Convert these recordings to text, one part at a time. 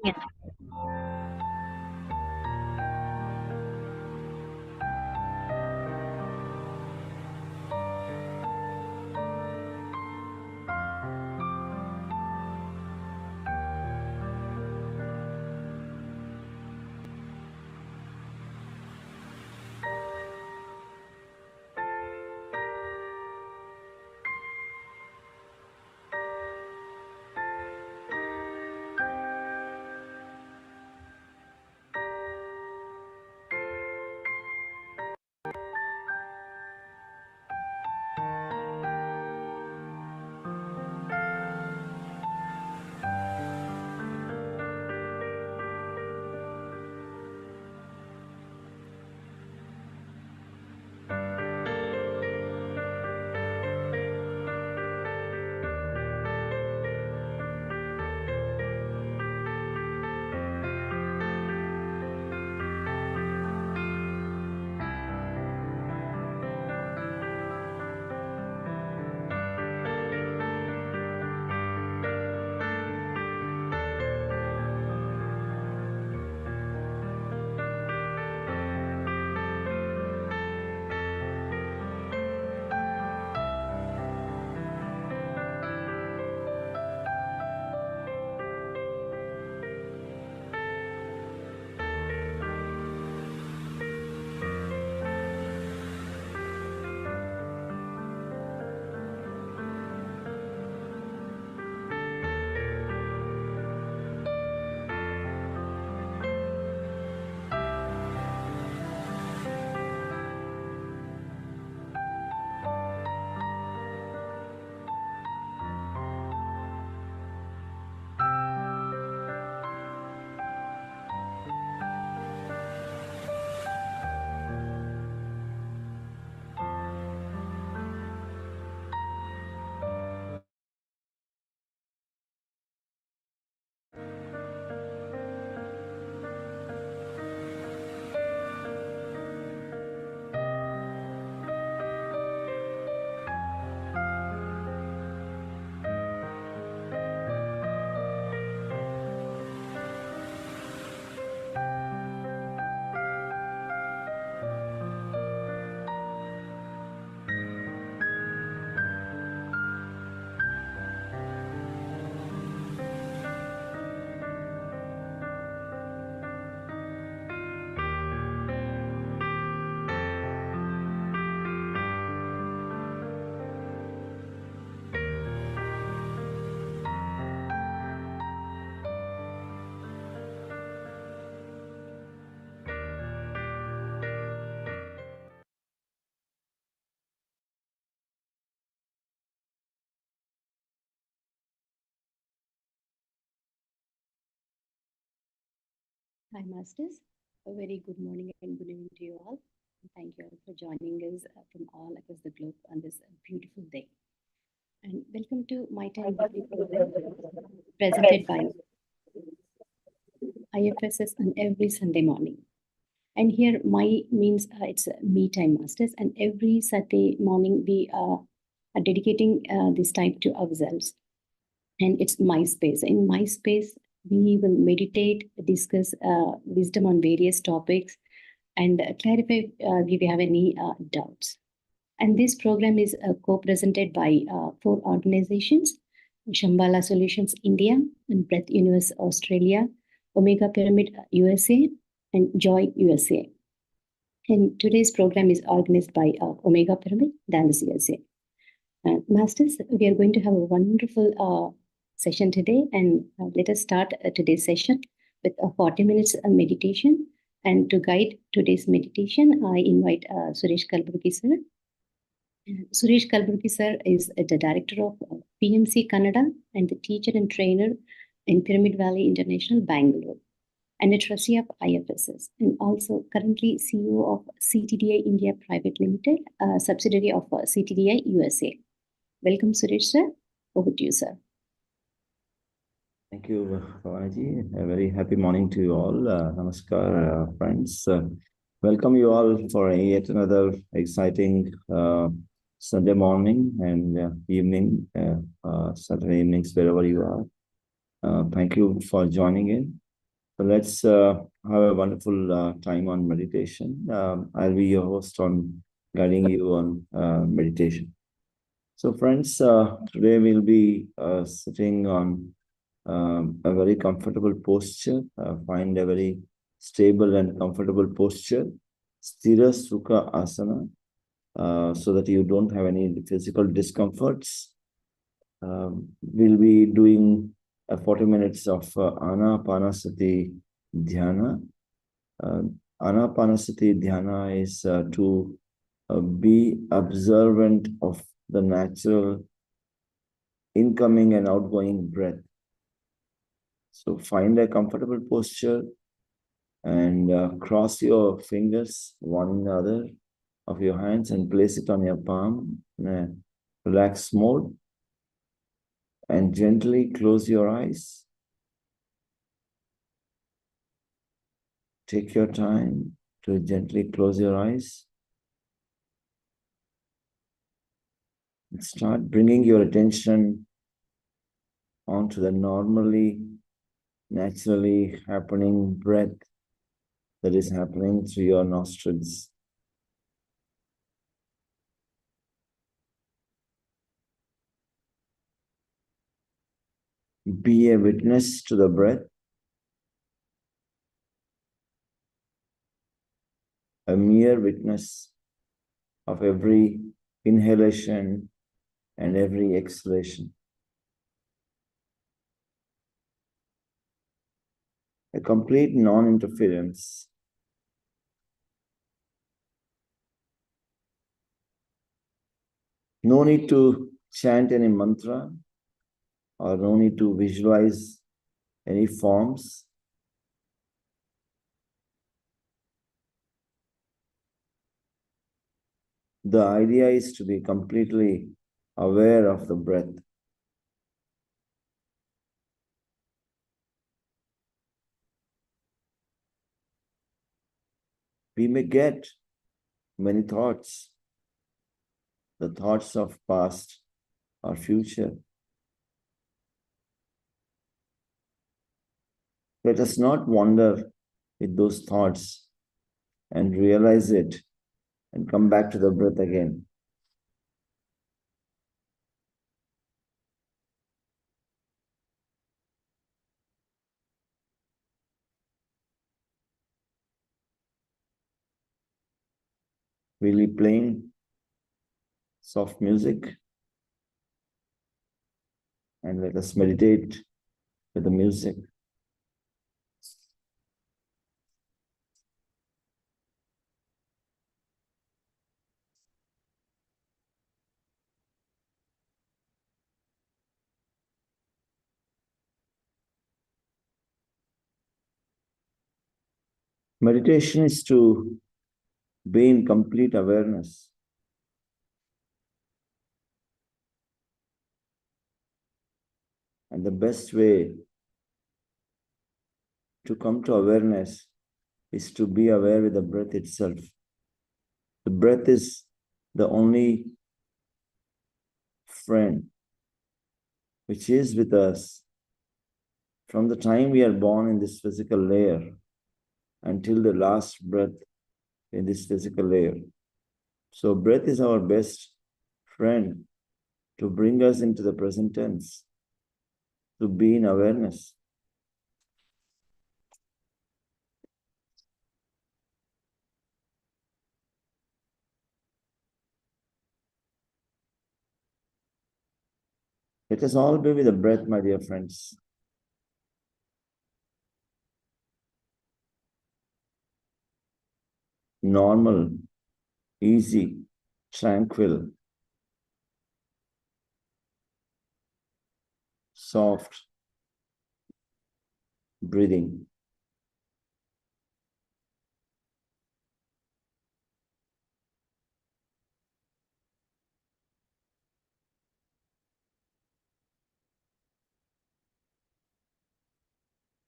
Yes. Hi, Masters. A very good morning and good evening to you all. Thank you all for joining us from all across the globe on this beautiful day. And welcome to My Time Weekly program presented by IFSS on every Sunday morning. And here, my means it's me time, Masters. And every Saturday morning, we are dedicating this time to ourselves. And it's my space. In my space, we will meditate, discuss wisdom on various topics, and clarify if you have any doubts. And this program is co-presented by four organizations: Shambhala Solutions India, and Breath Universe Australia, Omega Pyramid USA, and Joy USA. And today's program is organized by Omega Pyramid, Dallas USA. Masters, we are going to have a wonderful session today, and let us start today's session with a 40 minutes meditation. And to guide today's meditation, I invite Suresh Kalburgi sir. Suresh Kalburgi sir is the director of PMC Kannada and the teacher and trainer in Pyramid Valley International, Bangalore, and a trustee of IFSS, and also currently CEO of CTDI India Private Limited, a subsidiary of CTDI USA. Welcome, Suresh sir. Over to you, sir. Thank you, Bhavanaji. A very happy morning to you all. Namaskar, friends. Welcome you all for yet another exciting Sunday morning and evening, Saturday evenings, wherever you are. Thank you for joining in. So let's have a wonderful time on meditation. I'll be your host on guiding you on meditation. So friends, today we'll be sitting on a very comfortable posture. Find a very stable and comfortable posture. Sthira Sukha Asana, so that you don't have any physical discomforts. We'll be doing 40 minutes of Anapanasati Dhyana. Uh, Anapanasati Dhyana is to be observant of the natural incoming and outgoing breath. So find a comfortable posture and cross your fingers one in the other of your hands and place it on your palm in a relaxed mode, and gently close your eyes. Take your time to gently close your eyes and start bringing your attention onto the naturally happening breath that is happening through your nostrils. Be a witness to the breath, a mere witness of every inhalation and every exhalation. A complete non-interference. No need to chant any mantra or no need to visualize any forms. The idea is to be completely aware of the breath. We may get many thoughts, the thoughts of past or future. Let us not wander with those thoughts and realize it and come back to the breath again. We'll be playing soft music and let us meditate with the music. Meditation is to be in complete awareness. And the best way to come to awareness is to be aware with the breath itself. The breath is the only friend which is with us from the time we are born in this physical layer until the last breath in this physical layer. So breath is our best friend to bring us into the present tense, to be in awareness. Let us all be with the breath, my dear friends. Normal, easy, tranquil, soft breathing.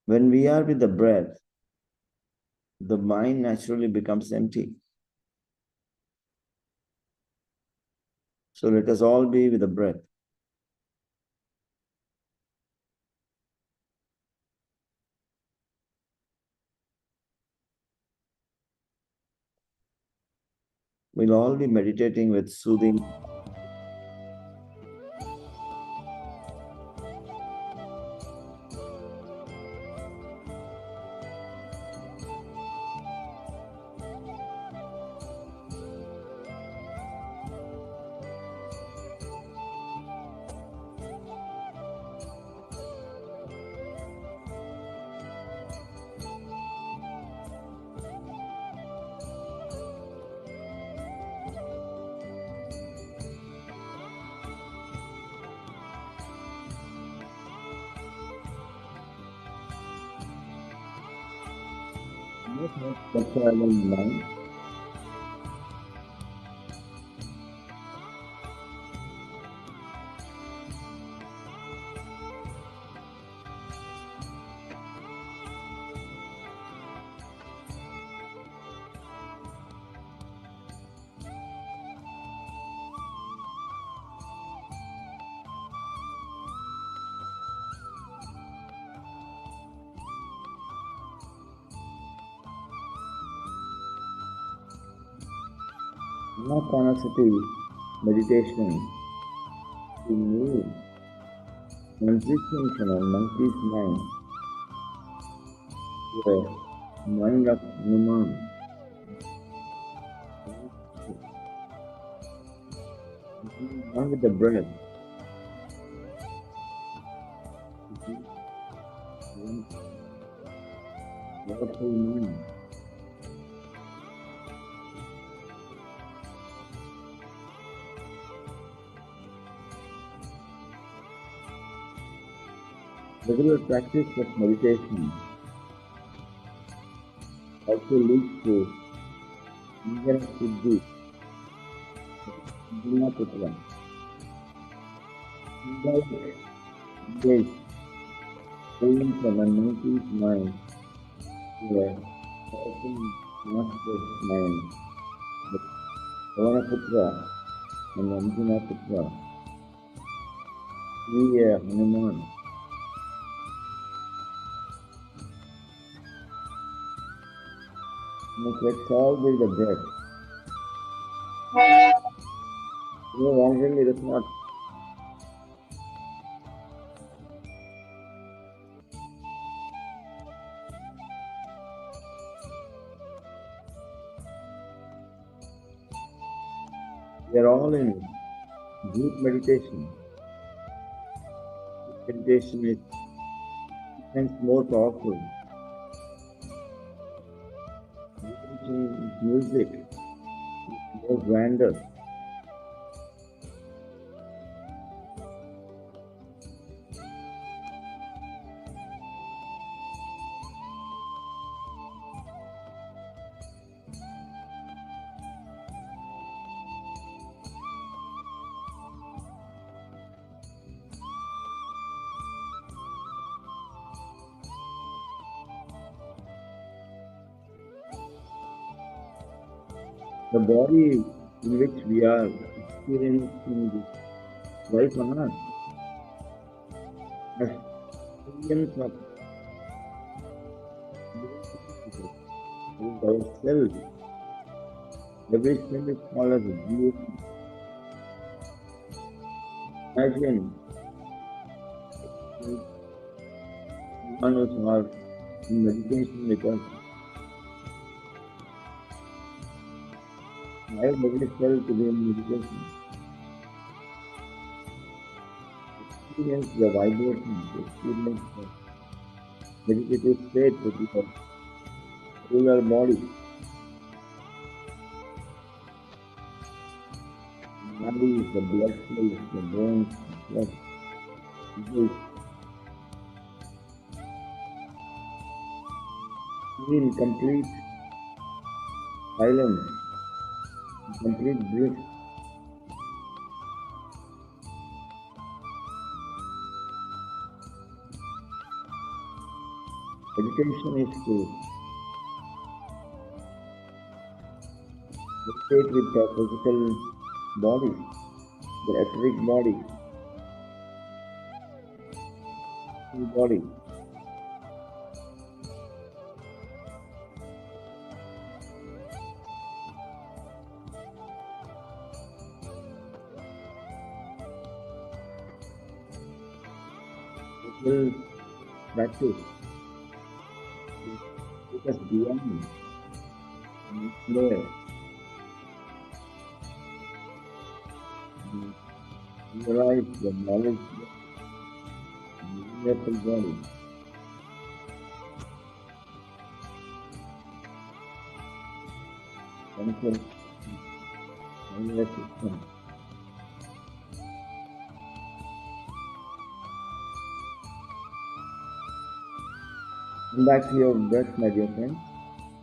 When we are with the breath, the mind naturally becomes empty. So let us all be with the breath. we'll all be meditating with soothing. Mind. Anapanasati meditation to move transition from a monkey's mind to a mind of human. One with the breath. Powerful mind. Regular practice of meditation also leads to Nigara Siddhi, Putra. Engage going from a monkey's mind to a powerful master's mind. Putra and Arjuna Putra. We are Hanuman. Let's all build the breath. Already it is not. We are all in deep meditation. Meditation is hence more powerful. Music is more grander. The body in which we are experiencing this life on earth has millions of ourselves. Every cell is called as a being. Imagine one who are in meditation with us. I have every cell to be in meditation. Experience the vibration, experience the meditative state with your cellular body. The body is the blood cells, the bones, the blood. In complete silence, complete bliss. Meditation is to meditate with the physical body, the etheric body, the body. It will practice to take us beyond the next layer and realize the knowledge of the universal body. Central nervous system. Come back to your breath, my dear friends.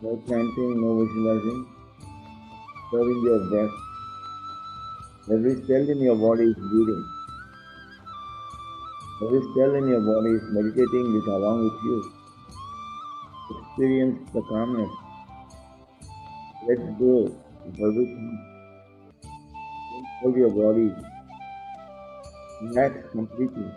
No chanting, no visualizing, observing your breath. Every cell in your body is breathing. Every cell in your body is meditating with along with you. Experience the calmness. Let go of everything. Don't hold your body. Relax completely.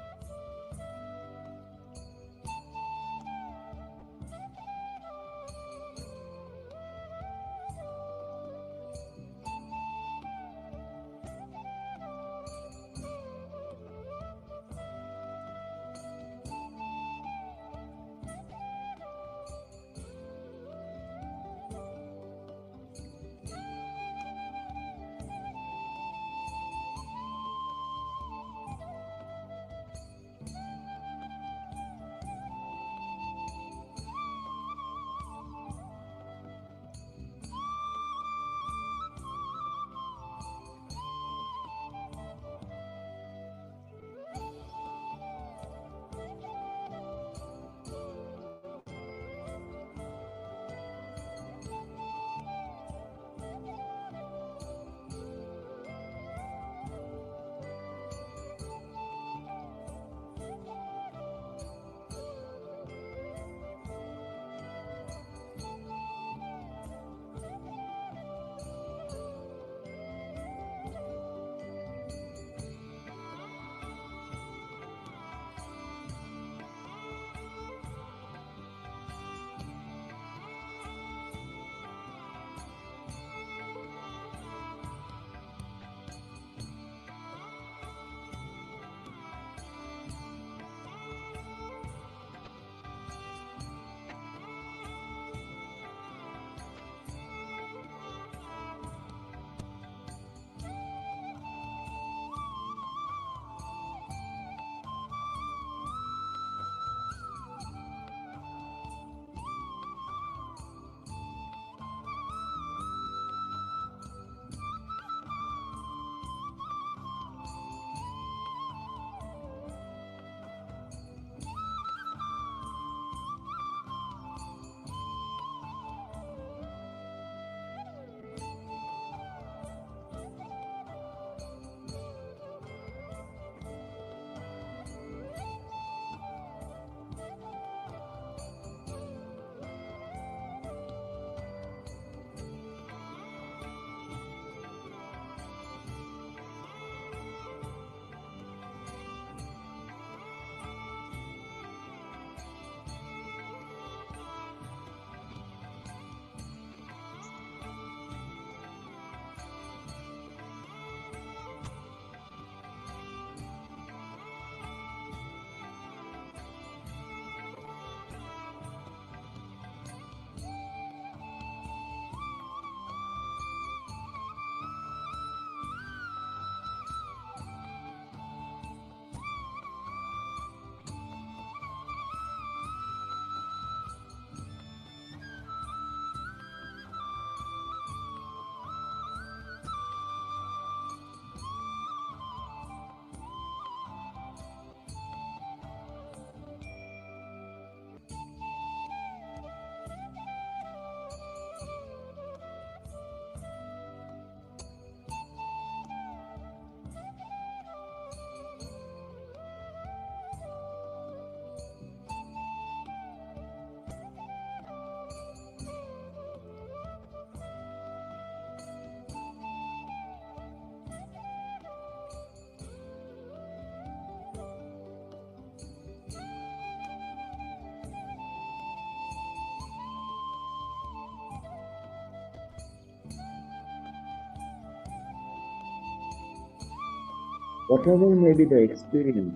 Whatever may be the experience,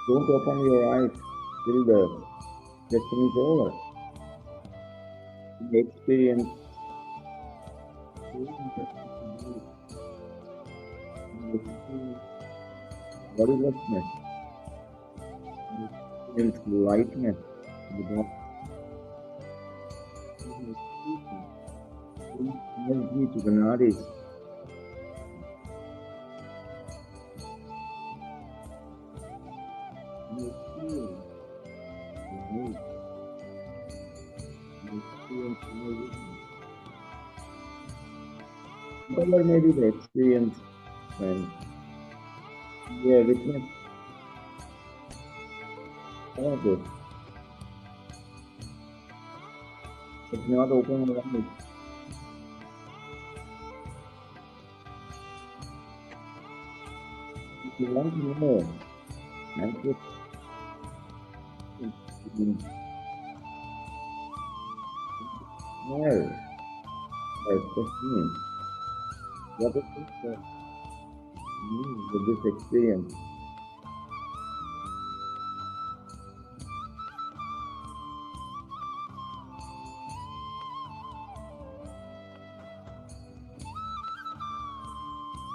Don't open your eyes till the session is over. The experience worthlessness, experience lightness, the energy to the nadis. Whatever may be the experience when we are witness all of this, but not open your eyes. If you want to know, answer where question what is this mean with this experience?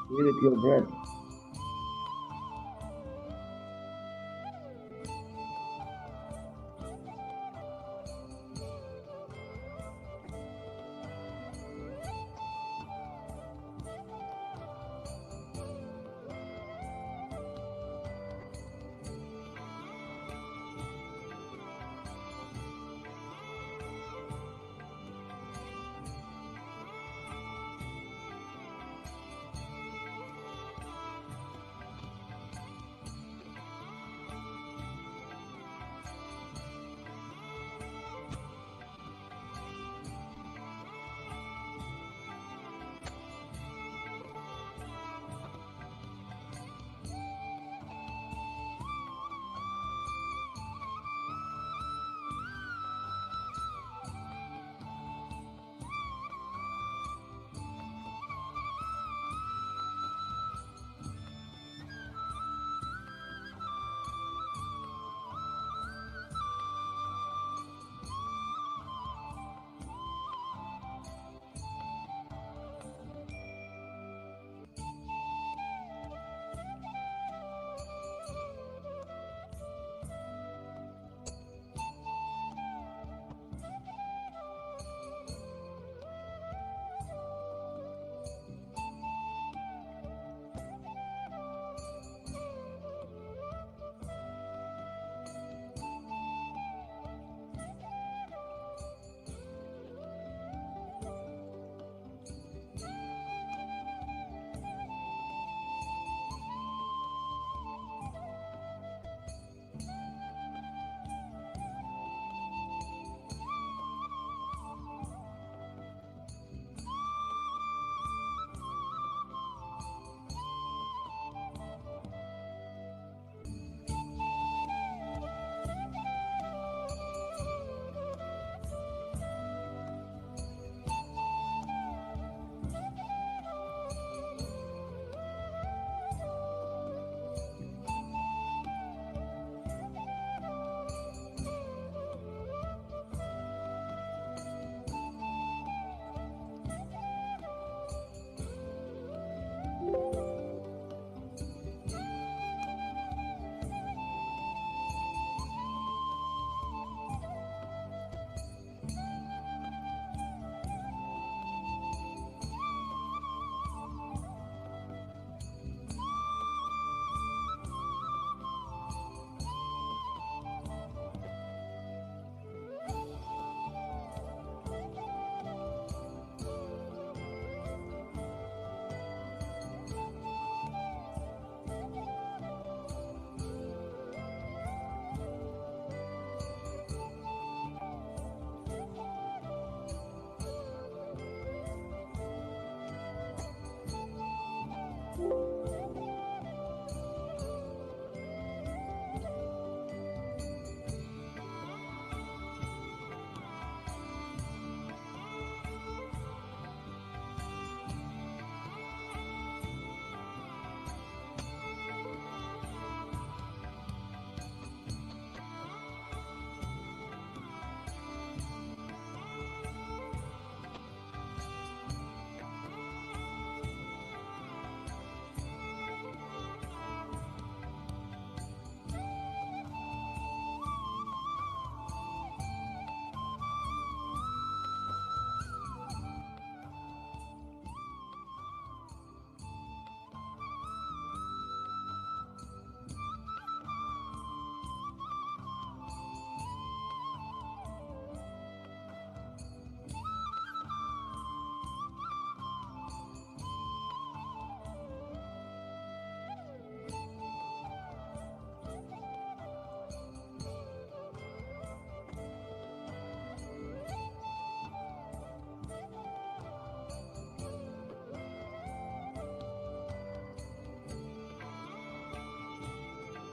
Feel with your breath.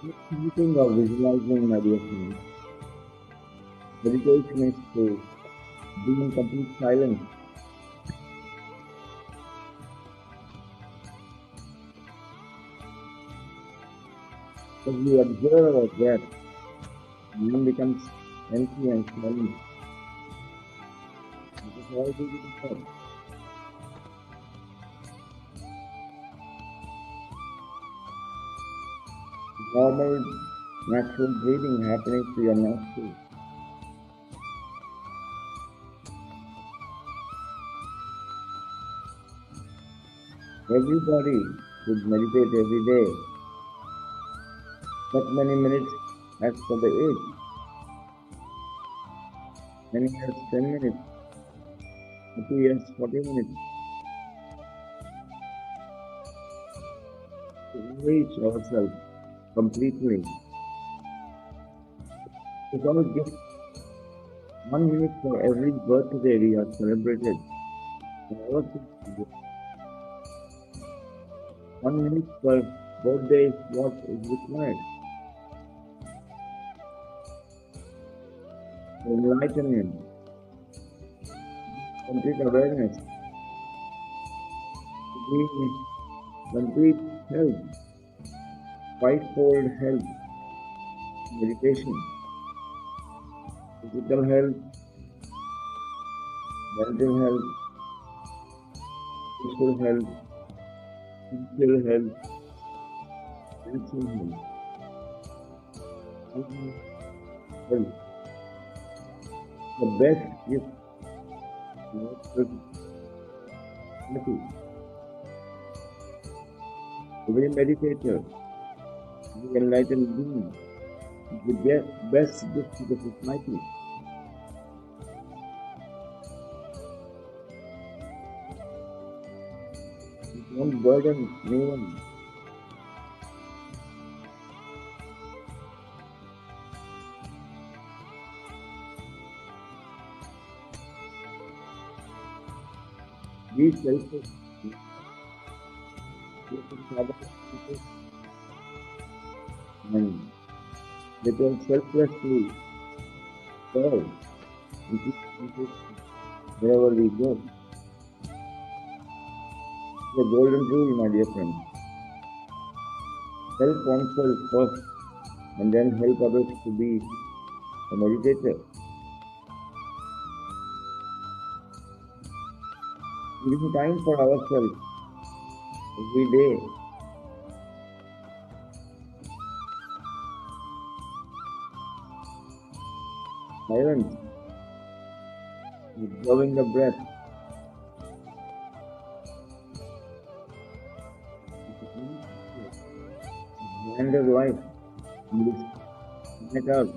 Thinking or visualizing, my dear friends, meditation is to be in complete silence. As we observe our breath, mind becomes empty and silent. This is all due to the breath. Normal, natural breathing happening to your nostrils. Everybody should meditate every day. Not many minutes as per the age. Many years, 10 minutes. 30 years, 40 minutes. To enrich ourselves completely. It's all just 1 minute for every birthday we are celebrated. 1 minute per birthday is what is required. Enlightenment, complete awareness, being complete health, fivefold health, meditation, physical health, mental health, social health, spiritual health, spiritual health, physical health. The best gift is happy. Every meditator, every enlightened being, is the best gift to the society. Don't burden anyone. Be selfish. And return selflessly serve wherever we go. The golden rule, my dear friend. Help oneself first and then help others to be a meditator. Giving time for ourselves every day. Silence. Observing the breath. End of life. Let out.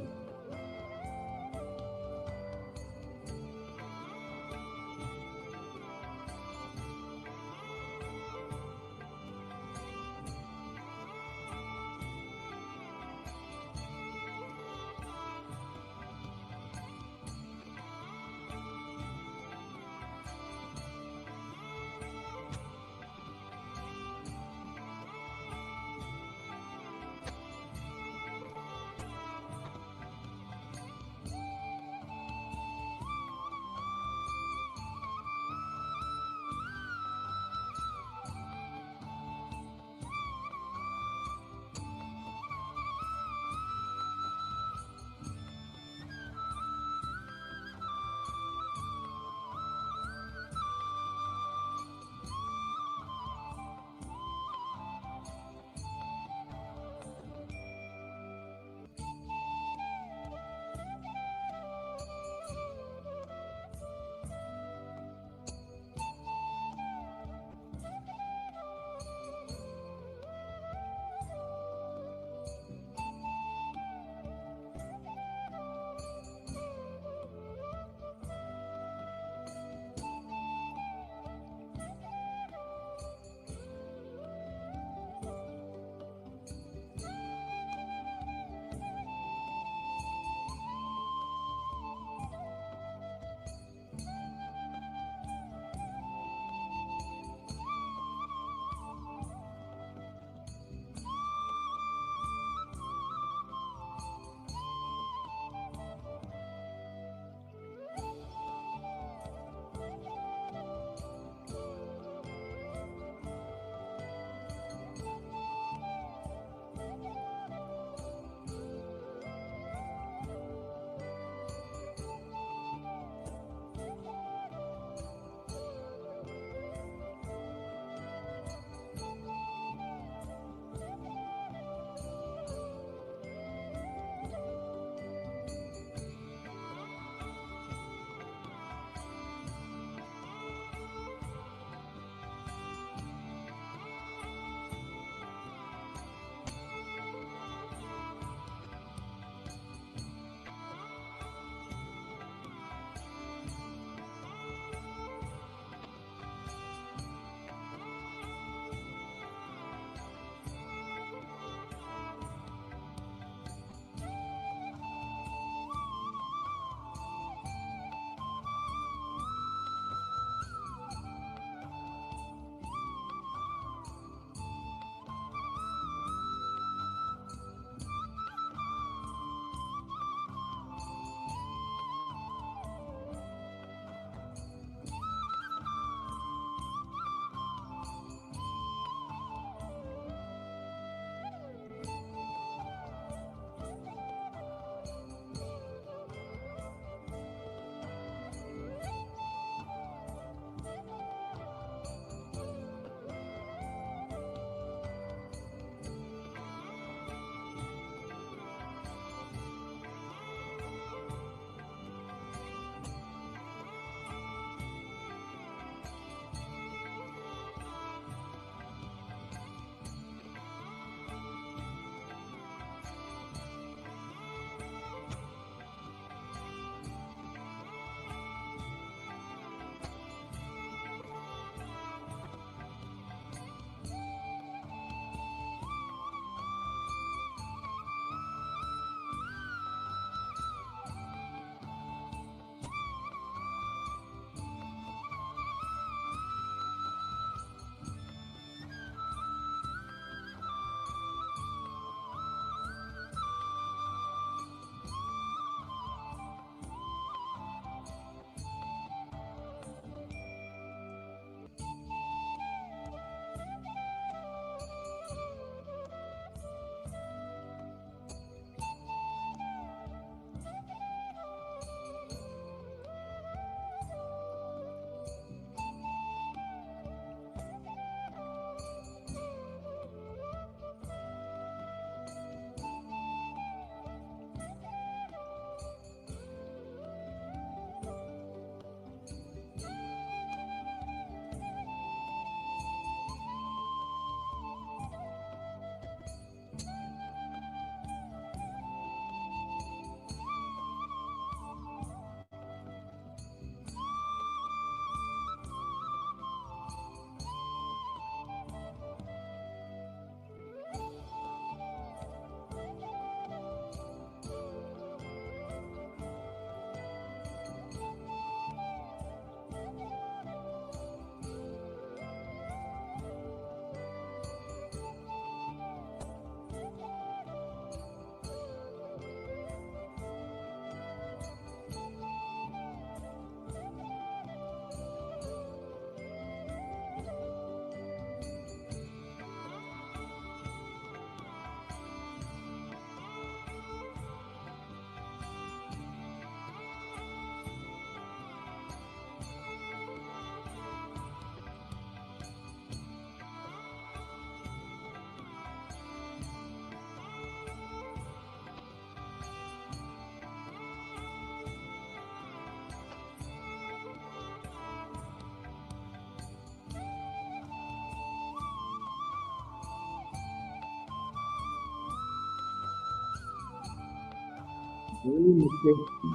Daily meditation,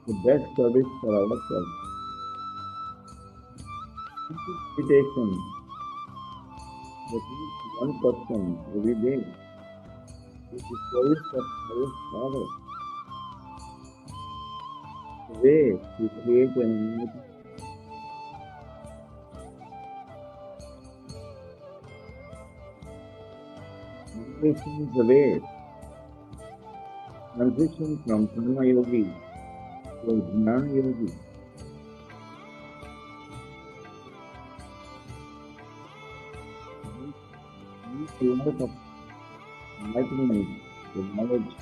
the best service for ourselves. Simple meditation, at least one person every day, is the service of highest power. The way to create an enlightened meditation is the way. Transition from Karma Yogi to Jnana Yogi. Needs a lot of enlightenment, the knowledge.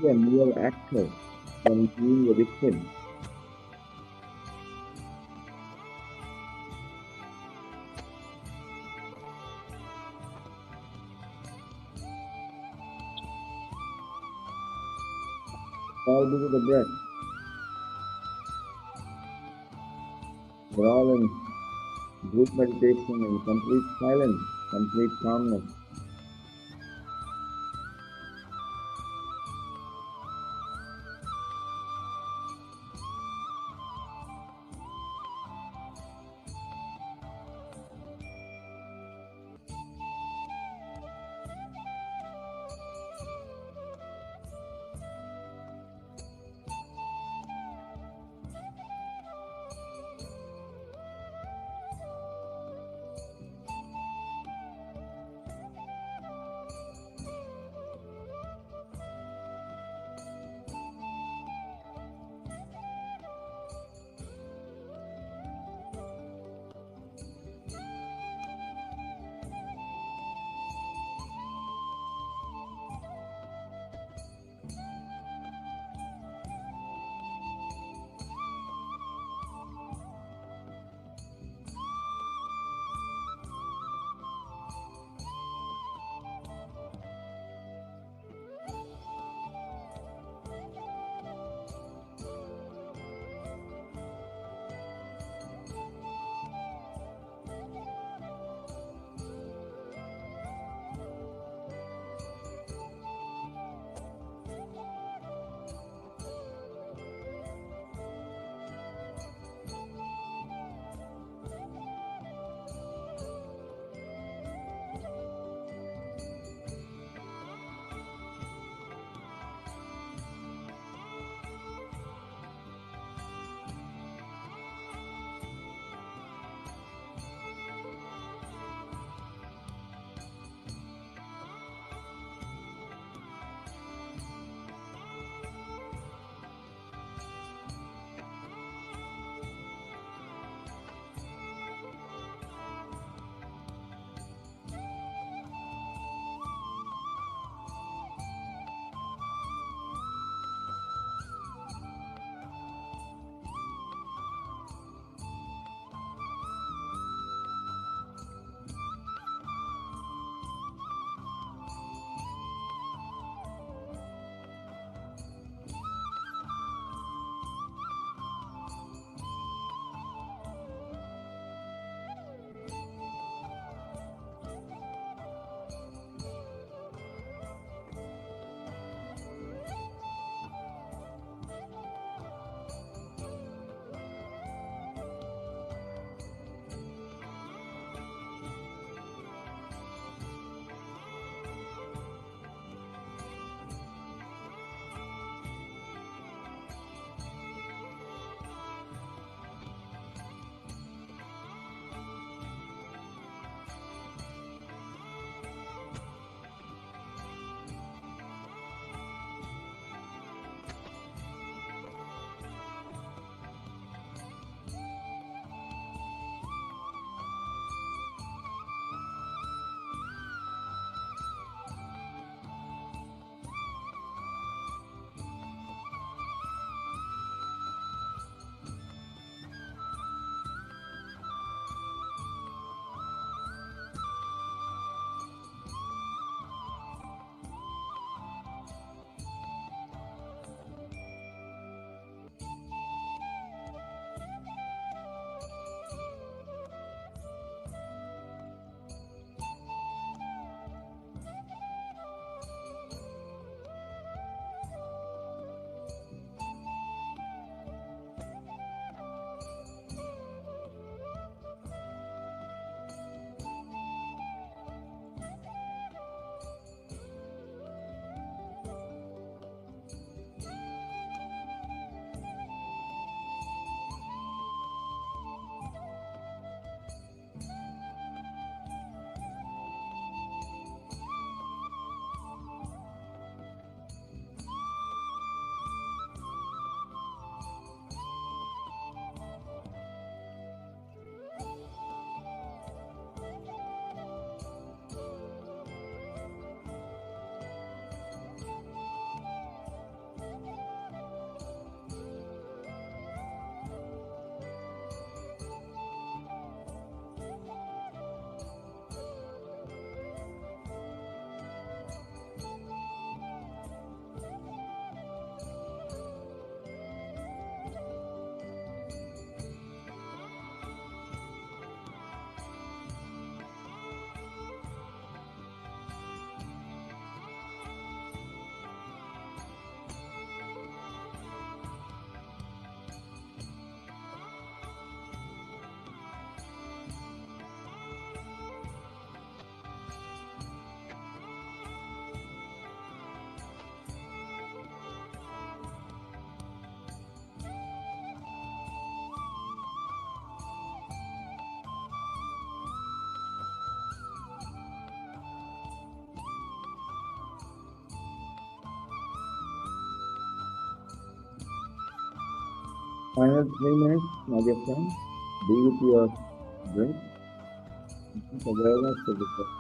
Be a mere actor than being a victim. All due to the breath. We're all in group meditation in complete silence, complete calmness. Final 3 minutes, my dear friend. Be with your breath. Keep awareness of the breath.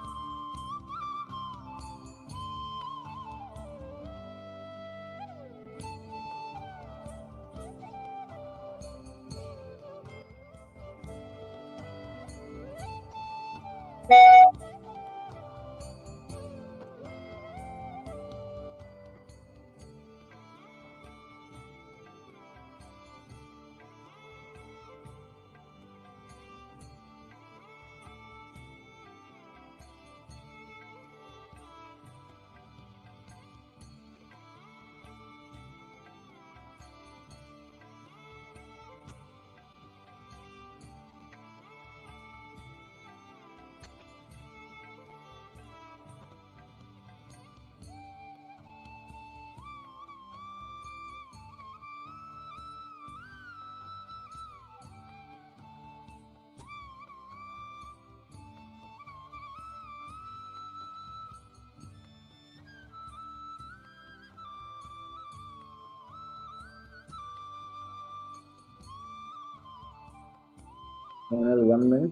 Final 1 minute.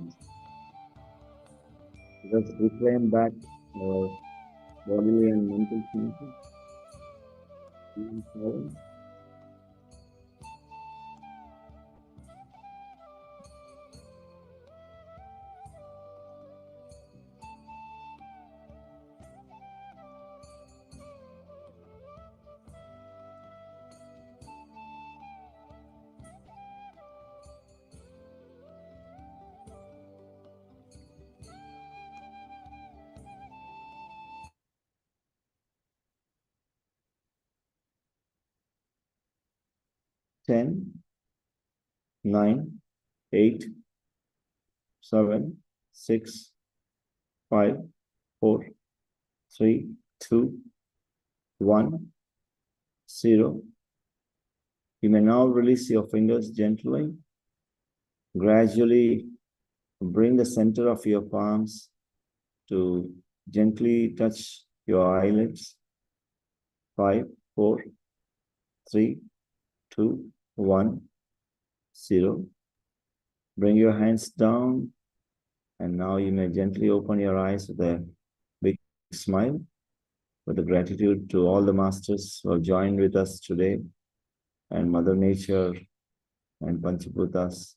Just reclaim back our bodily and mental senses. Being silent. 10, 9, 8, 7, 6, 5, 4, 3, 2, 1, 0. You may now release your fingers gently. Gradually bring the center of your palms to gently touch your eyelids. 5, 4, 3, 2, 1, 0. Bring your hands down, and now you may gently open your eyes with a big smile, with a gratitude to all the masters who have joined with us today, and Mother Nature and Panchbhutas.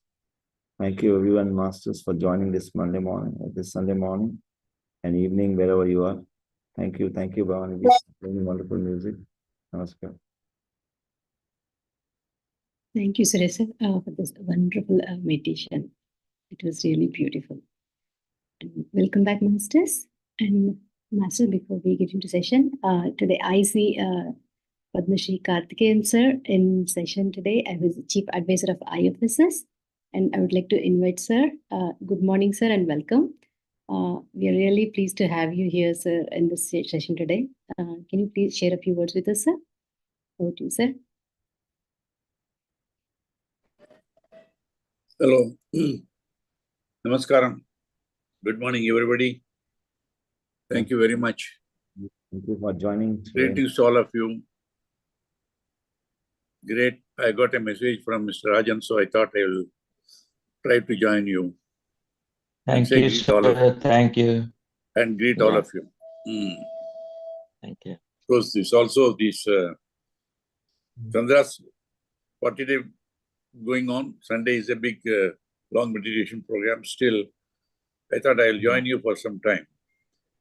Thank you, everyone, masters, for joining this Monday morning, this Sunday morning and evening, wherever you are. Thank you, Bhavani, playing wonderful music. Namaskar. Thank you, Suresh, for this wonderful meditation. It was really beautiful. And welcome back, masters. And master, before we get into session, today I see Padma Shri Karthikeyan sir in session today. I was Chief Advisor of IFSS, and I would like to invite sir. Good morning, sir, and welcome. We are really pleased to have you here, sir, in this session today. Can you please share a few words with us, sir? Over to you, sir. Hello. Namaskaram. Good morning, everybody. Thank you very much. Thank you for joining today. Greetings to all of you. Great. I got a message from Mr. Rajan, so I thought I will try to join you. Thank you, sir. Thank you. And greet all of you. Thank you. Because this also, this Chandra's 40-day going on. Sunday is a big, long meditation program. Still, I thought I'll join you for some time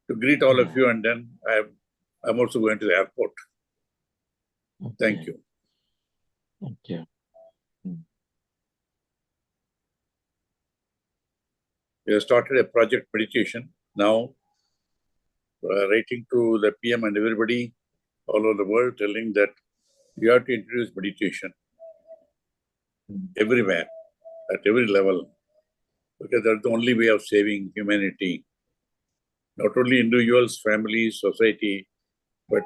to greet all of you, and then I'm also going to the airport. Okay. Thank you. Thank you. We have started a project meditation now, writing to the PM and everybody all over the world, telling that you have to introduce meditation everywhere, at every level, because that's the only way of saving humanity. Not only individuals, families, society, but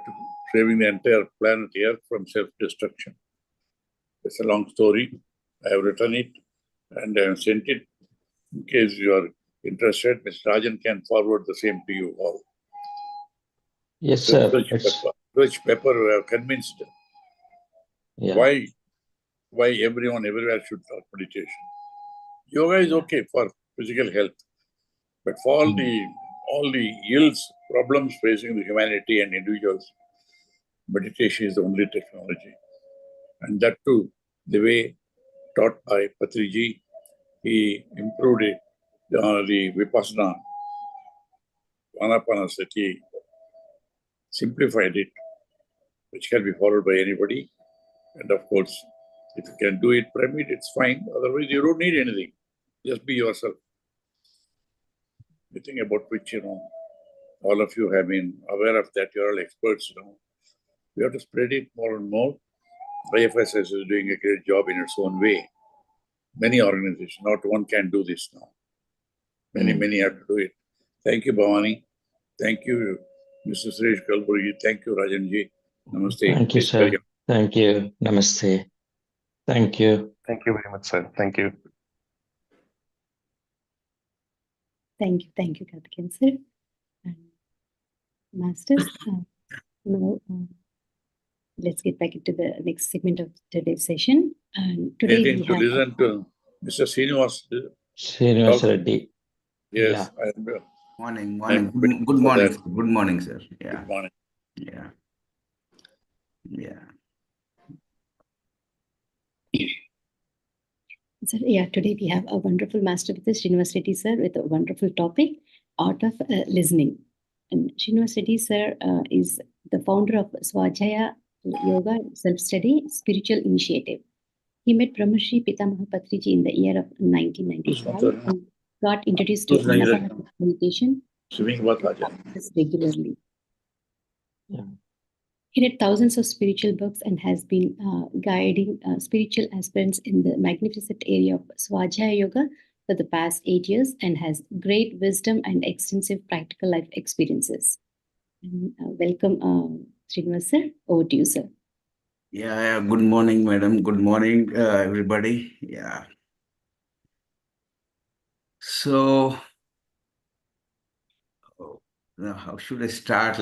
saving the entire planet Earth from self-destruction. It's a long story. I have written it and I have sent it. In case you are interested, Mr. Rajan can forward the same to you all. Yes, sir. Rich Pepper, we are convinced. Yeah. Why why everyone everywhere should start meditation. Yoga is okay for physical health, but for all the ills, problems facing the humanity and individuals, meditation is the only technology. And that too, the way taught by Patriji, he improved it, the Vipassana, Anapanasati, simplified it, which can be followed by anybody. And of course, if you can do it pyramid, it's fine. Otherwise, you don't need anything. Just be yourself. The thing about which, all of you have been aware of that, you're all experts, We have to spread it more and more. IFSS is doing a great job in its own way. Many organizations, not one can do this now. Many have to do it. Thank you, Bhavani. Thank you, Mr. Suresh Kalburgi. Thank you, Rajanji. Namaste. Thank you, Please carry sir. on. Thank you. Namaste. Thank you. Thank you very much, sir. Thank you. Thank you, Karthikeyan sir. And masters, now let's get back into the next segment of today's session. And today Anything we to have listen to Mr. Srinivas. Srinivas Talk. Reddy. Yes, Yeah. I'm Morning. waiting Good for morning. that. Sir. Good morning, sir. Yeah. Good morning. Yeah. Yeah. sir, today we have a wonderful master with us, Srinivas Reddy sir, with a wonderful topic, art of listening. And Srinivas Reddy sir is the founder of Swajaya Yoga Self-Study Spiritual Initiative. He met Brahmarshi Pitamaha Patriji in the year of 1995 and got introduced to Anapanasati meditation regularly. Yeah. He read thousands of spiritual books and has been guiding spiritual aspirants in the magnificent area of Swajaya Yoga for the past 8 years and has great wisdom and extensive practical life experiences. And, welcome, Srinivas sir. Over to you, sir. Yeah. Good morning, madam. Good morning, everybody. Yeah. So, now how should I start?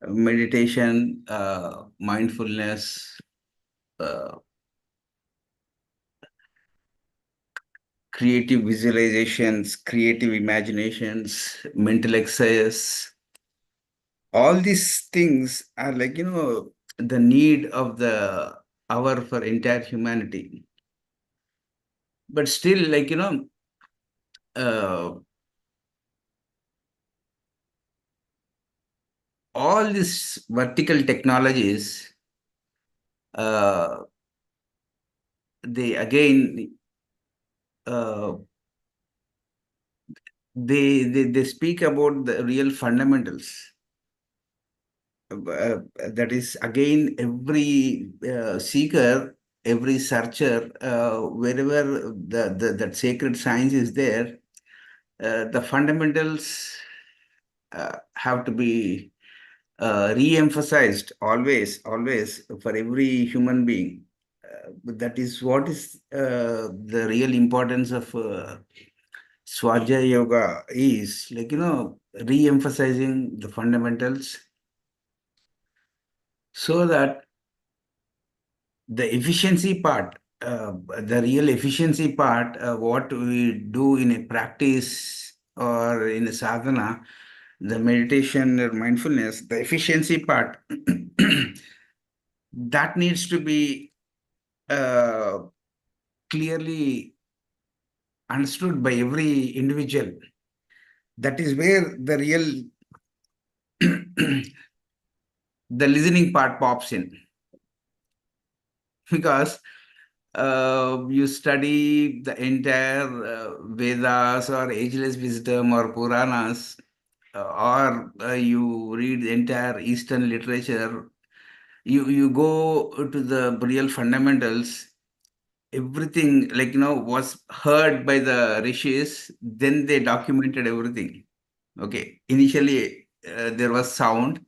Meditation, mindfulness, creative visualizations, creative imaginations, mental exercise. All these things are the need of the hour for entire humanity. But still, all these vertical technologies, they again, they speak about the real fundamentals. That is, again, every seeker, every searcher, wherever that sacred science is there, the fundamentals have to be re-emphasized always for every human being. That is what is the real importance of Swajaya Yoga is, re-emphasizing the fundamentals so that the efficiency part, the real efficiency part, what we do in a practice or in a sadhana, the meditation or mindfulness, the efficiency part, that needs to be clearly understood by every individual. That is where the real the listening part pops in. Because you study the entire Vedas or ageless wisdom or Puranas, or you read the entire Eastern literature, you go to the real fundamentals. Everything was heard by the rishis, then they documented everything. Okay, initially there was sound,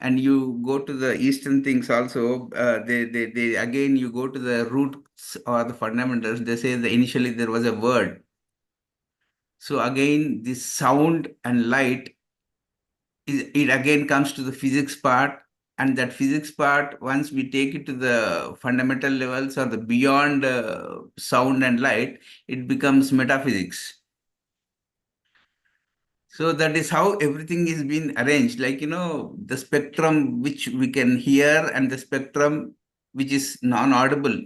and you go to the Eastern things also. They again, you go to the roots or the fundamentals. They say that initially there was a word. So again, this sound and light it again comes to the physics part. And that physics part, once we take it to the fundamental levels or the beyond sound and light, it becomes metaphysics. So that is how everything is being arranged. Like, the spectrum which we can hear and the spectrum which is non-audible,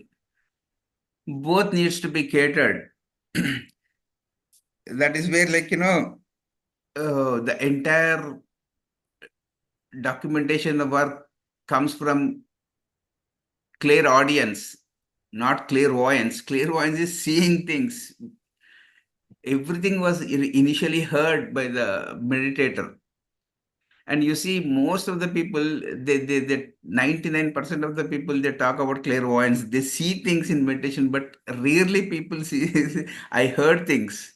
both needs to be catered. That is where, like, the entire documentation of work comes from clairaudience, not clairvoyance. Clairvoyance is seeing things. Everything was initially heard by the meditator. And you see, most of the people, they 99% of the people, they talk about clairvoyance. They see things in meditation, but rarely people see, I heard things.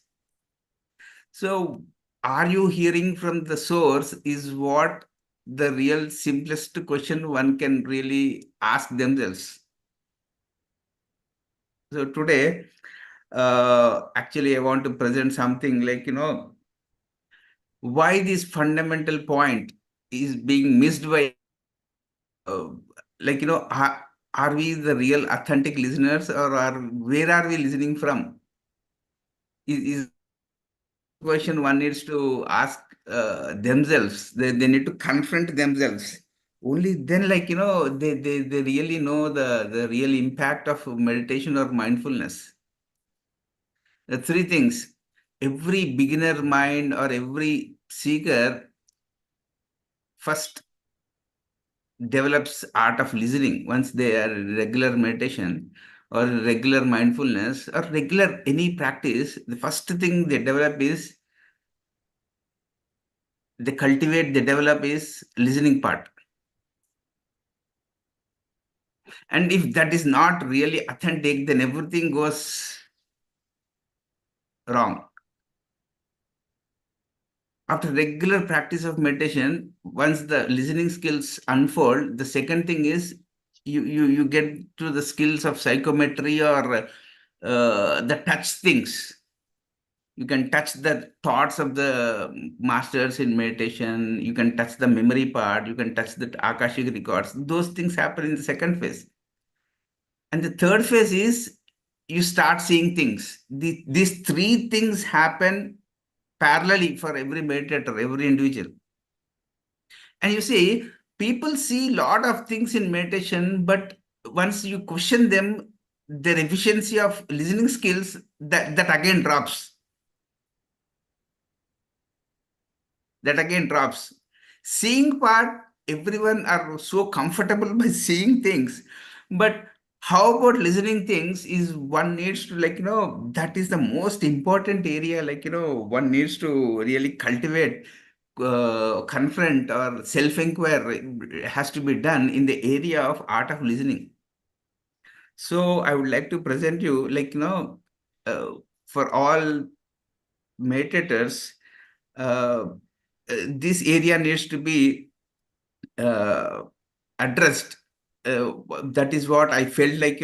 So, are you hearing from the source is what the real simplest question one can really ask themselves. So today, actually, I want to present something like, why this fundamental point is being missed by, like, are we the real authentic listeners, or where are we listening from? Is question one needs to ask themselves. They need to confront themselves. Only then, like, they really know the real impact of meditation or mindfulness. The three things. Every beginner mind or every seeker first develops art of listening once they are in regular meditation or regular mindfulness or regular any practice. The first thing they develop is they develop is listening part. And if that is not really authentic, then everything goes wrong. After regular practice of meditation, once the listening skills unfold, the second thing is you get to the skills of psychometry or the touch things. You can touch the thoughts of the masters in meditation. You can touch the memory part. You can touch the Akashic records. Those things happen in the second phase. And the third phase is you start seeing things. These three things happen parallelly for every meditator, every individual. And you see, people see a lot of things in meditation, but once you question them, their efficiency of listening skills, that again drops. That again drops. Seeing part, everyone are so comfortable by seeing things, but how about listening things is one needs to, like, that is the most important area, like, one needs to really cultivate, confront or self-inquiry has to be done in the area of art of listening. So I would like to present you, like, uh, for all meditators, uh, this area needs to be uh, addressed. That is what I felt like,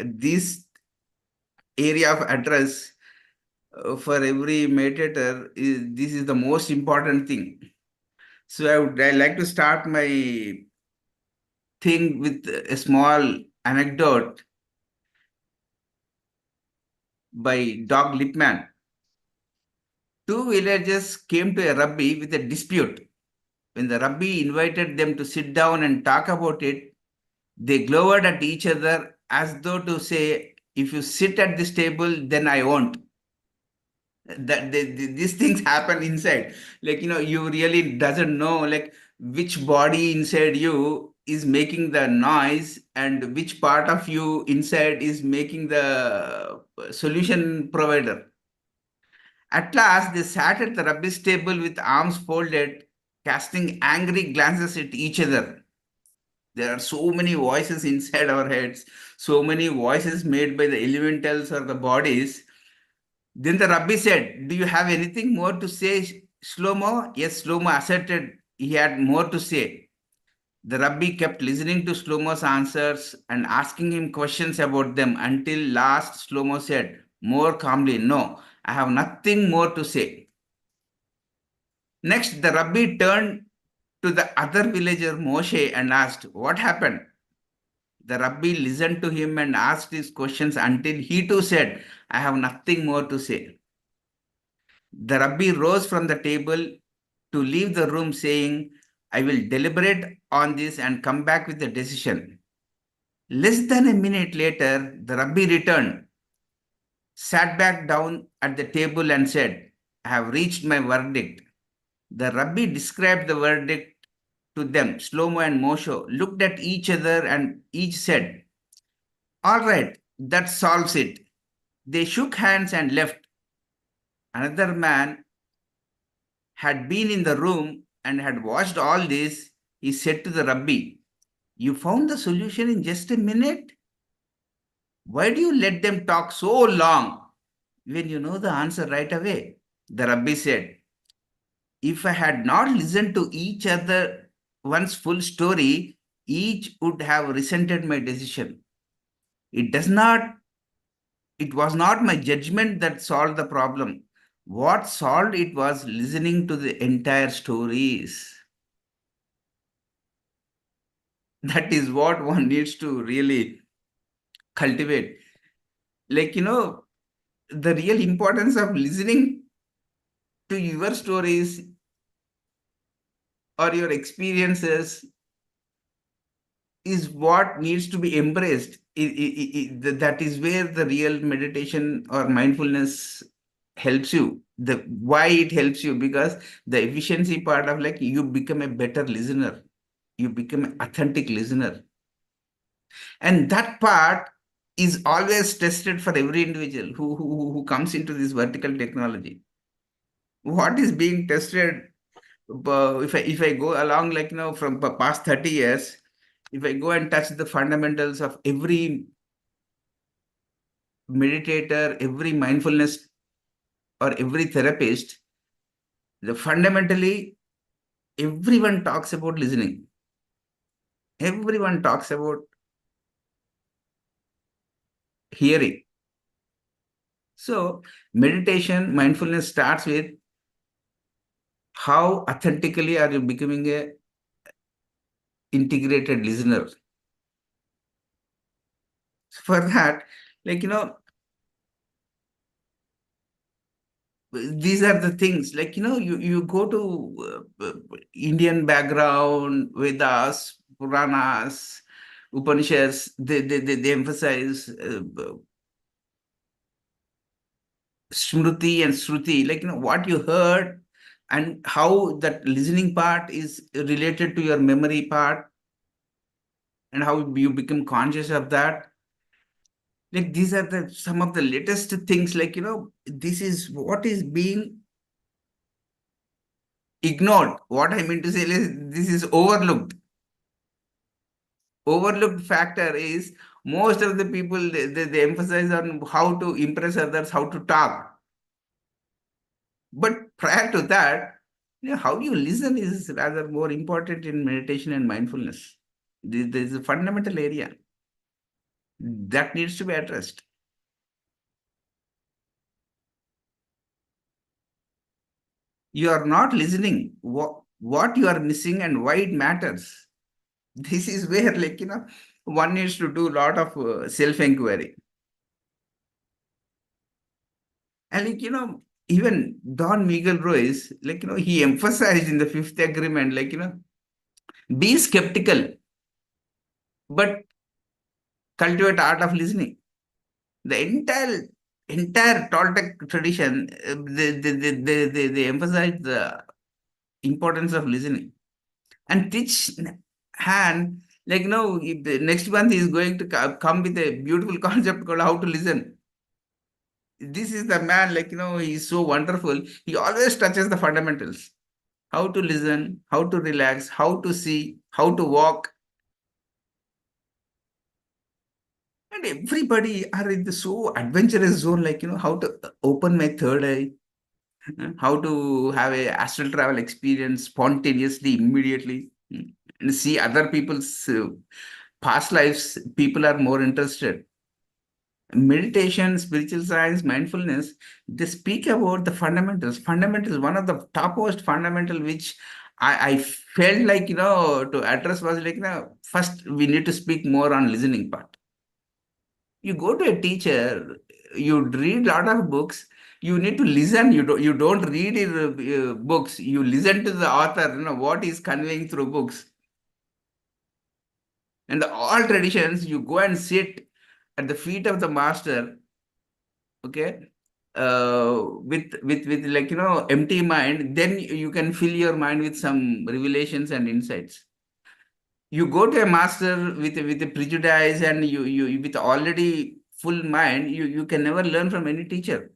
this area of address for every meditator this is the most important thing. So I like to start my thing with a small anecdote by Dog Lipman. Two villagers came to a rabbi with a dispute. When the rabbi invited them to sit down and talk about it, they glowered at each other as though to say, if you sit at this table, then I won't. These things happen inside. Like, you really doesn't know, like, which body inside you is making the noise and which part of you inside is making the solution provider. At last, they sat at the rubbish table with arms folded, casting angry glances at each other. There are so many voices inside our heads, so many voices made by the elementals or the bodies. Then the rabbi said, do you have anything more to say, Shlomo? Yes, Shlomo asserted he had more to say. The rabbi kept listening to Shlomo's answers and asking him questions about them until last Shlomo said, more calmly, no, I have nothing more to say. Next, the Rabbi turned to the other villager Moshe and asked, "What happened?" The Rabbi listened to him and asked his questions until he too said, "I have nothing more to say." The Rabbi rose from the table to leave the room, saying, "I will deliberate on this and come back with a decision." Less than a minute later, the Rabbi returned, sat back down at the table, and said, "I have reached my verdict." The Rabbi described the verdict to them. Shlomo and Moshe looked at each other and each said, "All right, that solves it." They shook hands and left. Another man had been in the room and had watched all this. He said to the Rabbi, "You found the solution in just a minute? Why do you let them talk so long when you know the answer right away?" The Rabbi said, "If I had not listened to each other one's full story, each would have resented my decision. It does not, it was not my judgment that solved the problem. What solved it was listening to the entire stories." That is what one needs to really cultivate. Like, the real importance of listening to your stories or your experiences is what needs to be embraced. That is where the real meditation or mindfulness helps you. The why it helps you, because the efficiency part of, like, you become a better listener, you become an authentic listener, and that part is always tested for every individual who comes into this vertical technology. What is being tested, if I go along, like, from past 30 years, if I go and touch the fundamentals of every meditator, every mindfulness, or every therapist, fundamentally everyone talks about listening. Everyone talks about hearing. So meditation, mindfulness starts with how authentically are you becoming a integrated listener. For that, like, these are the things, like, you go to Indian background, Vedas, Puranas, Upanishads, they emphasize Smriti and Shruti, like, what you heard and how that listening part is related to your memory part and how you become conscious of that. Like, these are the some of the latest things, like, this is what is being ignored. What I mean to say is this is overlooked. Overlooked factor is most of the people, they emphasize on how to impress others, how to talk. But prior to that, how you listen is rather more important in meditation and mindfulness. This is a fundamental area that needs to be addressed. You are not listening what you are missing and why it matters. This is where, like, one needs to do a lot of self-inquiry. And, like, even Don Miguel Ruiz, like, he emphasized in the fifth agreement, like, be skeptical, but cultivate art of listening. The entire Toltec tradition, they emphasize the importance of listening. And Tich Han, like, the next month he is going to come with a beautiful concept called how to listen. This is the man, like, he's so wonderful. He always touches the fundamentals. How to listen, how to relax, how to see, how to walk. And everybody are in the so adventurous zone, like, how to open my third eye, how to have a astral travel experience spontaneously, immediately, and see other people's past lives. People are more interested. meditation, spiritual science, mindfulness, they speak about the fundamentals. Fundamentals, one of the topmost fundamental which I felt like, to address was like, first we need to speak more on listening part. You go to a teacher, you read a lot of books, you need to listen. You don't read books, you listen to the author, what he's conveying through books. And all traditions, you go and sit at the feet of the master, okay, with like, empty mind, then you can fill your mind with some revelations and insights. You go to a master with a prejudice and you with already full mind, you can never learn from any teacher.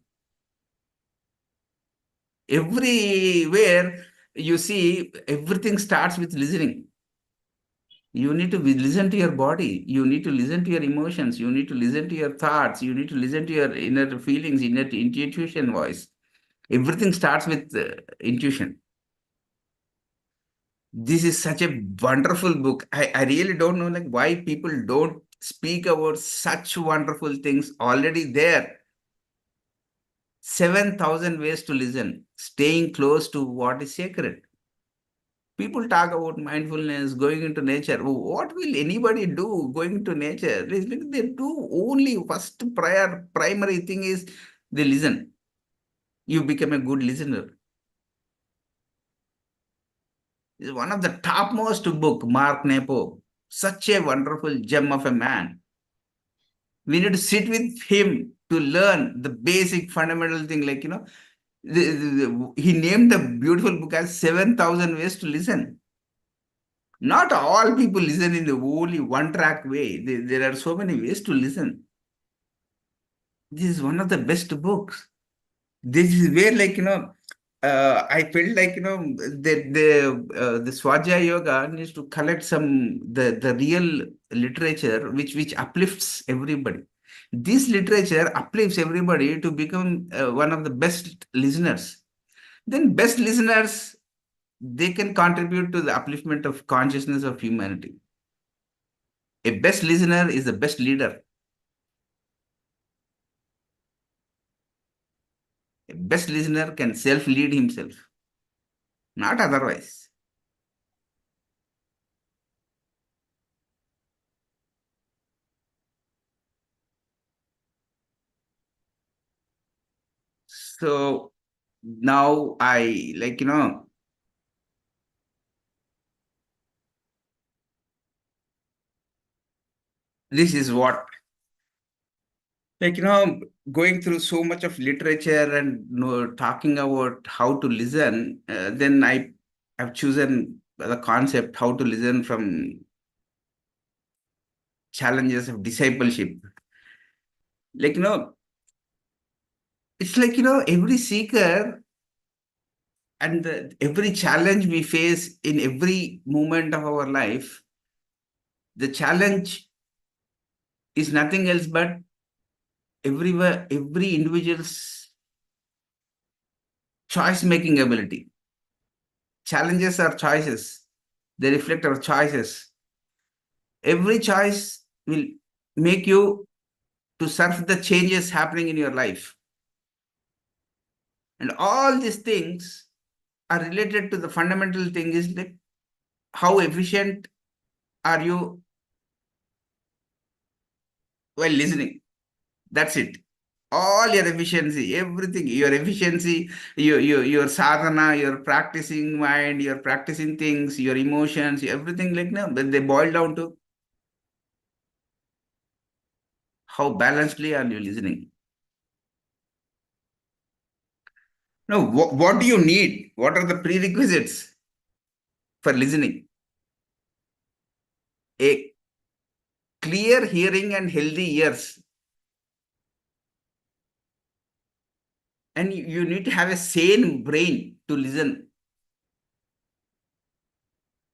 Everywhere you see, everything starts with listening. You need to listen to your body. You need to listen to your emotions. You need to listen to your thoughts. You need to listen to your inner feelings, inner intuition voice. Everything starts with intuition. This is such a wonderful book. I really don't know like why people don't speak about such wonderful things already there. 7,000 ways to listen, staying close to what is sacred. People talk about mindfulness, going into nature. What will anybody do going into nature? They do only first primary thing is they listen. You become a good listener. It's one of the topmost book, Mark Nepo. Such a wonderful gem of a man. We need to sit with him to learn the basic fundamental thing. Like, he named the beautiful book as 7,000 ways to listen. Not all people listen in the only one track way. There are so many ways to listen. This is one of the best books. This is where, like, I felt like, the Swajaya Yoga needs to collect the real literature which uplifts everybody. This literature uplifts everybody to become one of the best listeners. Then best listeners, they can contribute to the upliftment of consciousness of humanity. A best listener is the best leader. A best listener can self-lead himself, not otherwise. So now I like, this is what, like, going through so much of literature and talking about how to listen, then I've chosen the concept how to listen from challenges of discipleship. Like, it's like, every seeker and every challenge we face in every moment of our life, the challenge is nothing else but every individual's choice making ability. Challenges are choices, they reflect our choices. Every choice will make you to surf the changes happening in your life. And all these things are related to the fundamental thing is like how efficient are you while listening. That's it. All your efficiency, everything, your efficiency, your sadhana, your practicing mind, your practicing things, your emotions, everything, like, no, but they boil down to how balancedly are you listening. Now, what do you need? What are the prerequisites for listening? A clear hearing and healthy ears. And you need to have a sane brain to listen.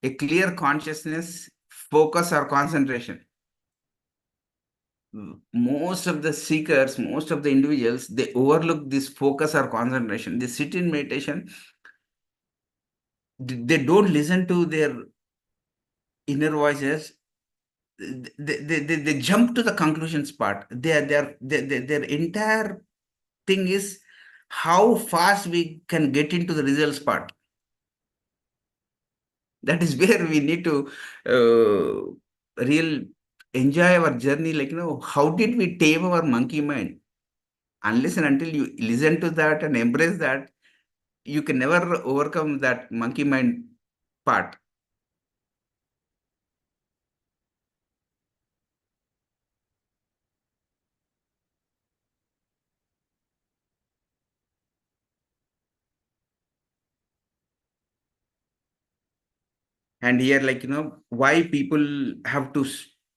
A clear consciousness, focus or concentration. Most of the seekers, most of the individuals, they overlook this focus or concentration. They sit in meditation, they don't listen to their inner voices, they jump to the conclusions part. Their entire thing is how fast we can get into the results part. That is where we need to real enjoy our journey. Like, how did we tame our monkey mind? Unless and until you listen to that and embrace that, you can never overcome that monkey mind part. And here, like, why people have to,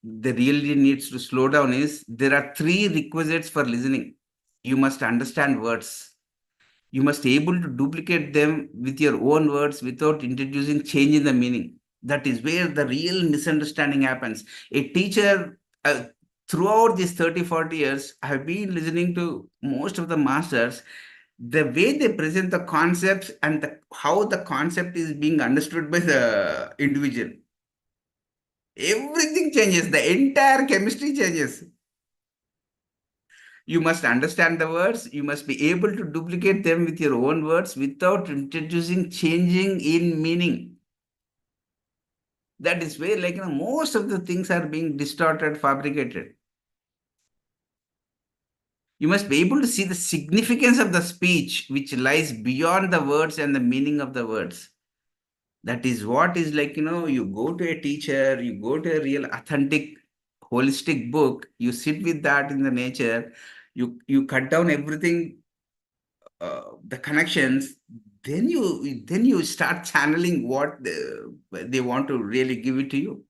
they really needs to slow down is there are three requisites for listening. You must understand words. You must be able to duplicate them with your own words without introducing change in the meaning. That is where the real misunderstanding happens. A teacher, throughout these 30, 40 years, I have been listening to most of the masters, the way they present the concepts and how the concept is being understood by the individual. Everything changes. The entire chemistry changes. You must understand the words. You must be able to duplicate them with your own words without introducing changing in meaning. That is where, like, most of the things are being distorted, fabricated. You must be able to see the significance of the speech, which lies beyond the words and the meaning of the words. That is what is like, you go to a teacher, you go to a real authentic, holistic book, you sit with that in the nature, you cut down everything, the connections, then you start channeling what they want to really give it to you.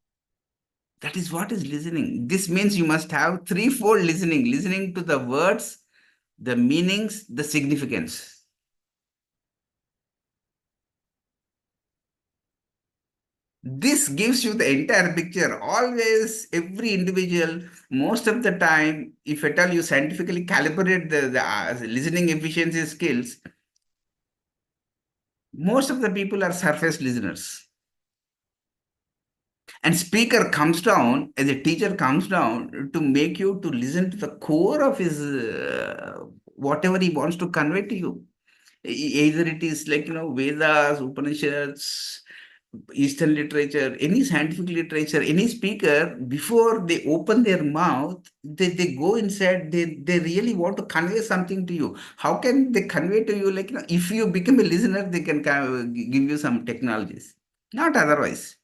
That is what is listening. This means you must have threefold listening to the words, the meanings, the significance. This gives you the entire picture. Always, every individual, most of the time, if at all you scientifically calibrate the listening efficiency skills, most of the people are surface listeners. And speaker comes down, as a teacher comes down to make you to listen to the core of his, whatever he wants to convey to you. Either it is like, Vedas, Upanishads, Eastern literature, any scientific literature, any speaker, before they open their mouth, they go inside, they really want to convey something to you. How can they convey to you? Like, if you become a listener, they can give you some technologies, not otherwise.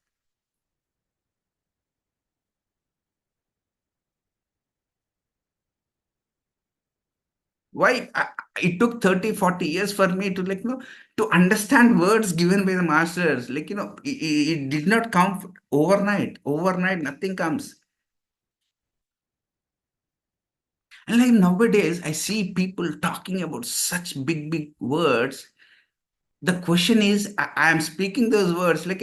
Why it took 30, 40 years for me to, like, to understand words given by the masters. Like, it did not come overnight. Overnight, nothing comes. And like nowadays, I see people talking about such big words. The question is, I am speaking those words, like,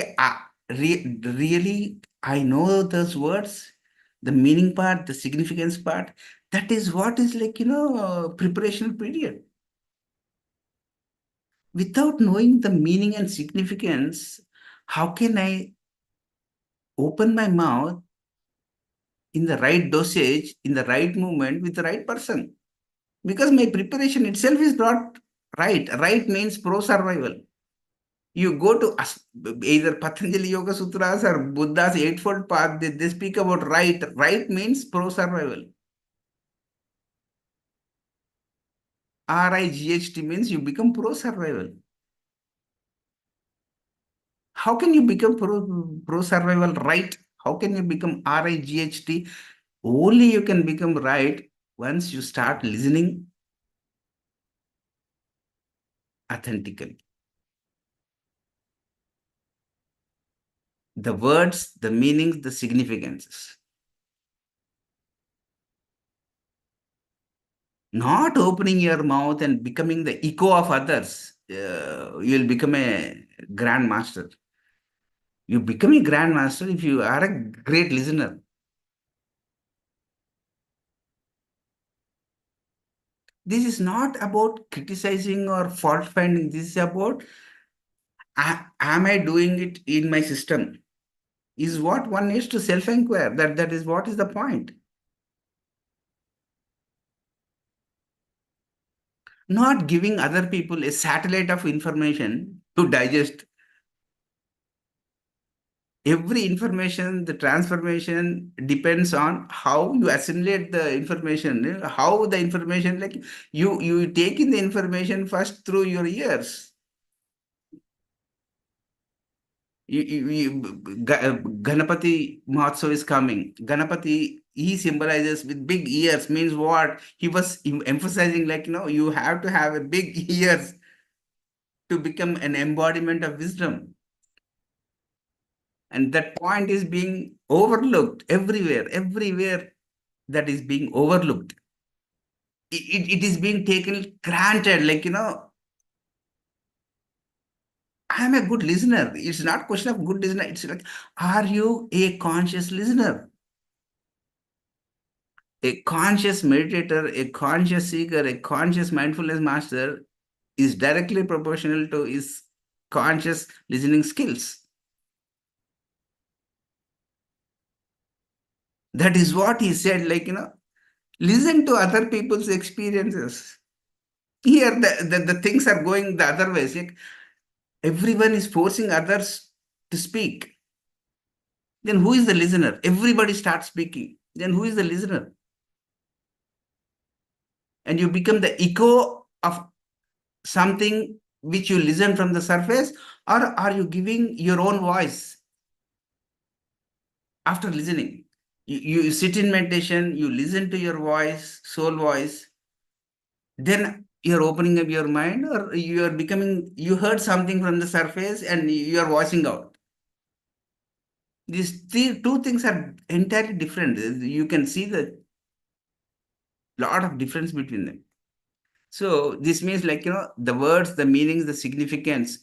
really, I know those words, the meaning part, the significance part. That is what is like, preparation period. Without knowing the meaning and significance, how can I open my mouth in the right dosage, in the right moment, with the right person? Because my preparation itself is not right. Right means pro-survival. You go to either Patanjali Yoga Sutras or Buddha's Eightfold Path, they speak about right. Right means pro-survival. RIGHT means you become pro-survival. How can you become pro-survival right? How can you become RIGHT? Only you can become right once you start listening authentically. The words, the meanings, the significances. Not opening your mouth and becoming the echo of others. You'll become a grand master. You become a grand master if you are a great listener. This is not about criticizing or fault finding. This is about, am I doing it in my system? is what one needs to self-inquire. That is what is the point. Not giving other people a satellite of information to digest. Every information, the transformation depends on how you assimilate the information, how the information, like you take in the information first through your ears. Ganapati Mahotsav is coming. Ganapati, he symbolizes with big ears, means what? He was emphasizing, like, you have to have a big ears to become an embodiment of wisdom. And that point is being overlooked everywhere that is being overlooked. It is being taken granted, like, I am a good listener. It's not a question of good listener. It's like, are you a conscious listener? A conscious meditator, a conscious seeker, a conscious mindfulness master is directly proportional to his conscious listening skills. That is what he said, like, listen to other people's experiences. Here, the things are going the other ways. Like, everyone is forcing others to speak. Then who is the listener? Everybody starts speaking. Then who is the listener? And you become the echo of something which you listen from the surface, or are you giving your own voice after listening? You sit in meditation, you listen to your voice, soul voice, then you're opening up your mind, or you heard something from the surface and you are voicing out. These two things are entirely different. You can see the lot of difference between them. So this means, like, the words, the meanings, the significance.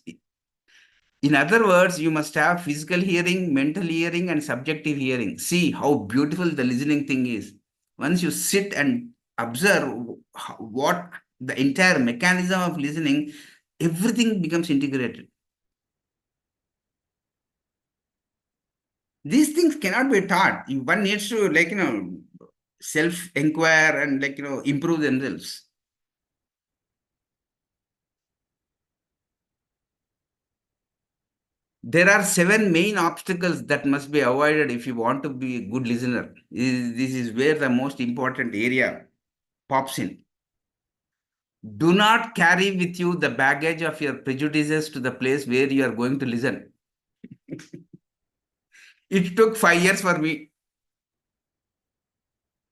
In other words, you must have physical hearing, mental hearing, and subjective hearing. See how beautiful the listening thing is. Once you sit and observe what the entire mechanism of listening, everything becomes integrated. These things cannot be taught. One needs to, like, self-inquire and, like, improve themselves. There are 7 main obstacles that must be avoided if you want to be a good listener. This is where the most important area pops in. Do not carry with you the baggage of your prejudices to the place where you are going to listen. It took 5 years for me.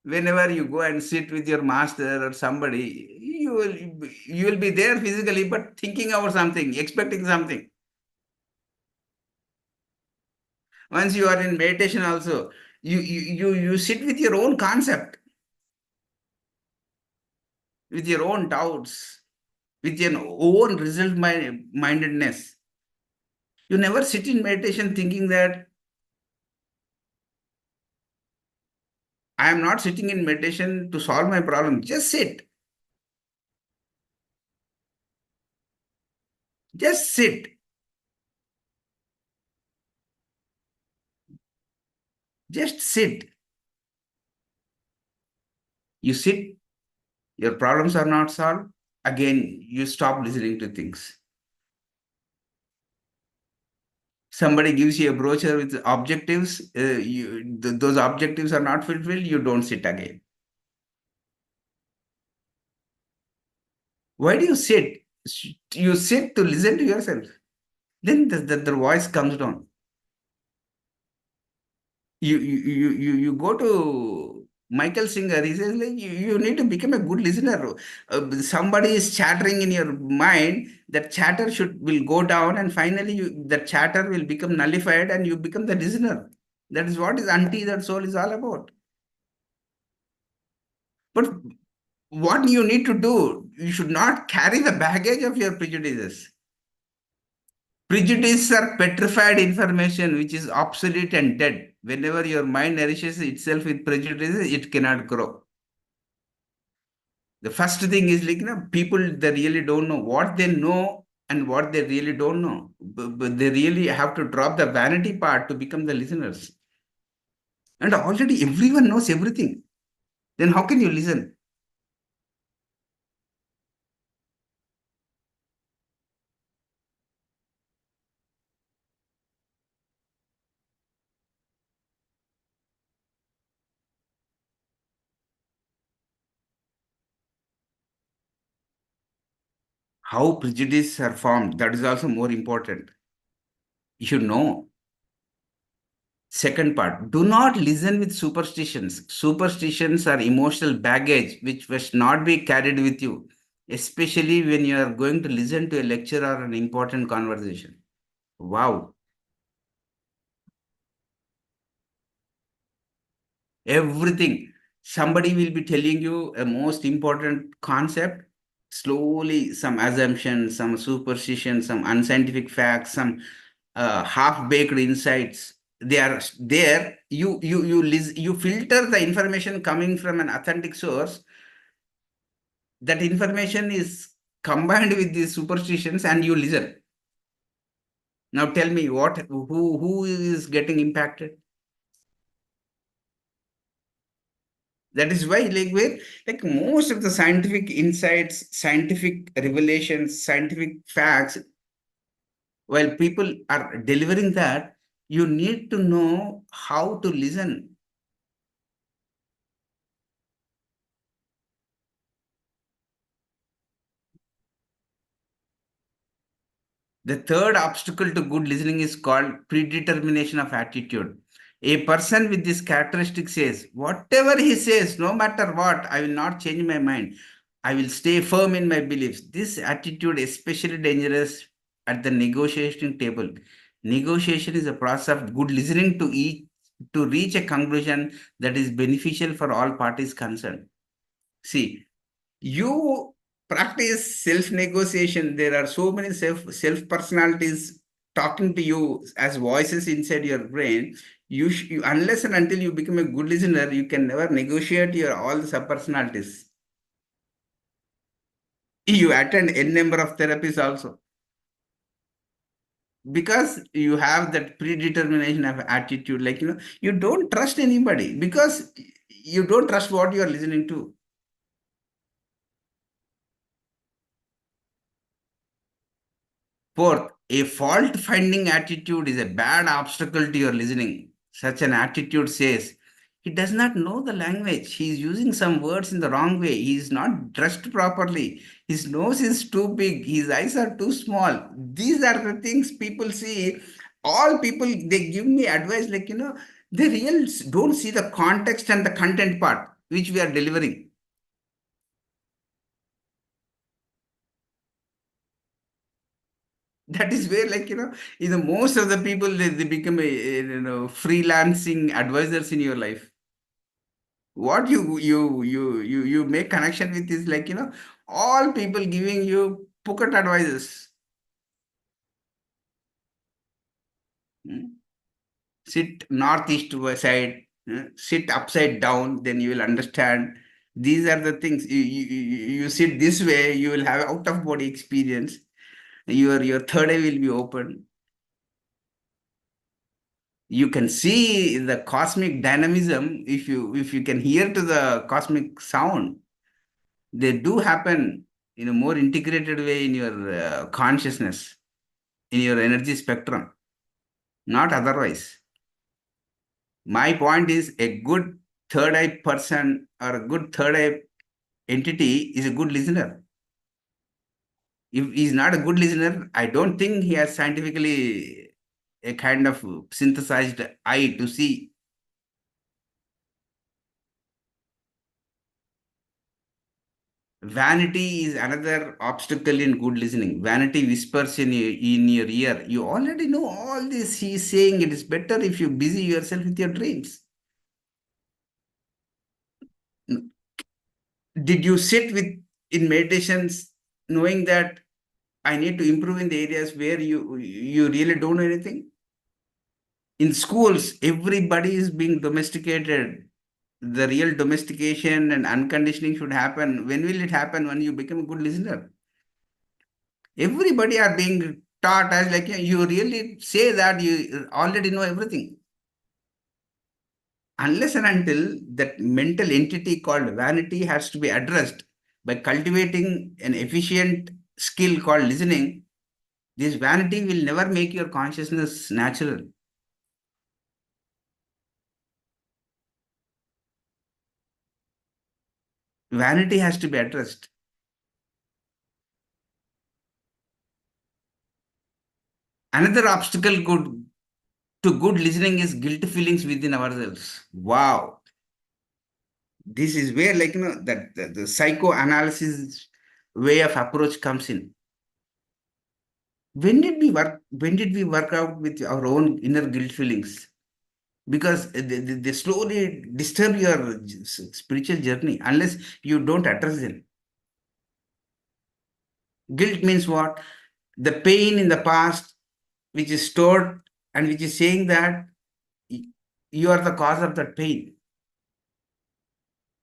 Whenever you go and sit with your master or somebody, you will be there physically, but thinking about something, expecting something. Once you are in meditation also, you sit with your own concept, with your own doubts, with your own result mindedness. You never sit in meditation thinking that I am not sitting in meditation to solve my problem. Just sit. Just sit. Just sit. You sit, your problems are not solved. Again, you stop listening to things. Somebody gives you a brochure with objectives, those objectives are not fulfilled, you don't sit again. Why do you sit? You sit to listen to yourself. Then the voice comes down. You go to Michael Singer, he says, like, you need to become a good listener. Somebody is chattering in your mind, that chatter will go down, and finally that chatter will become nullified and you become the listener. That is what is untethered soul is all about. But what you need to do, you should not carry the baggage of your prejudices. Prejudices are petrified information which is obsolete and dead. Whenever your mind nourishes itself with prejudices, it cannot grow. The first thing is, like, people, they really don't know. What they know and what they really don't know. But they really have to drop the vanity part to become the listeners. And already everyone knows everything. Then how can you listen? How prejudices are formed, that is also more important. You should know. Second part, do not listen with superstitions. Superstitions are emotional baggage which must not be carried with you, especially when you are going to listen to a lecture or an important conversation. Wow. Everything. Somebody will be telling you a most important concept. Slowly, some assumptions, some superstition, some unscientific facts, some half-baked insights. They are there. You filter the information coming from an authentic source. That information is combined with these superstitions, and you listen. Now tell me who is getting impacted? That is why, like most of the scientific insights, scientific revelations, scientific facts, while people are delivering that, you need to know how to listen. The third obstacle to good listening is called predetermination of attitude. A person with this characteristic says, whatever he says, no matter what, I will not change my mind. I will stay firm in my beliefs. This attitude is especially dangerous at the negotiation table. Negotiation is a process of good listening to reach a conclusion that is beneficial for all parties concerned. See, you practice self-negotiation. There are so many self personalities talking to you as voices inside your brain. You unless and until you become a good listener, you can never negotiate your all the sub-personalities. You attend n number of therapies also because you have that predetermination of attitude. Like you don't trust anybody because you don't trust what you are listening to. Fourth, a fault finding attitude is a bad obstacle to your listening. Such an attitude says, he does not know the language. He is using some words in the wrong way. He is not dressed properly. His nose is too big. His eyes are too small. These are the things people see. All people, they give me advice like, they really don't see the context and the content part which we are delivering. That is where most of the people they become freelancing advisors in your life. What you make connection with is all people giving you pocket advices. Sit northeast side, sit upside down, then you will understand. These are the things. You sit this way, you will have out of body experience. Your third eye will be open. You can see the cosmic dynamism if you can hear to the cosmic sound. They do happen in a more integrated way in your consciousness, in your energy spectrum, not otherwise. My point is a good third eye person or a good third eye entity is a good listener. If he's not a good listener, I don't think he has scientifically a kind of synthesized eye to see. Vanity is another obstacle in good listening. Vanity whispers in your ear. You already know all this. He is saying it is better if you busy yourself with your dreams. Did you sit with in meditations knowing that I need to improve in the areas where you really don't know anything? In schools, everybody is being domesticated. The real domestication and unconditioning should happen. When will it happen? When you become a good listener. Everybody are being taught as like, you really say that you already know everything. Unless and until that mental entity called vanity has to be addressed by cultivating an efficient skill called listening, this vanity will never make your consciousness natural. Vanity has to be addressed. Another obstacle to good listening is guilt feelings within ourselves. Wow. This is where, like, that the psychoanalysis way of approach comes in. When did we work out with our own inner guilt feelings? Because they slowly disturb your spiritual journey unless you don't address them. Guilt means what? The pain in the past, which is stored and which is saying that you are the cause of that pain.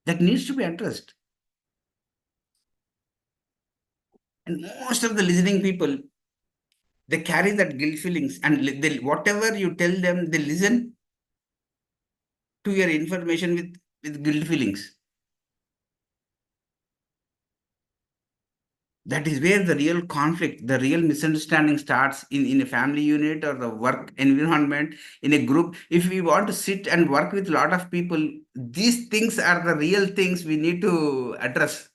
That needs to be addressed. And most of the listening people, they carry that guilt feelings, and whatever you tell them, they listen to your information with guilt feelings. That is where the real conflict, the real misunderstanding starts in a family unit or the work environment, in a group. If we want to sit and work with a lot of people, these things are the real things we need to address.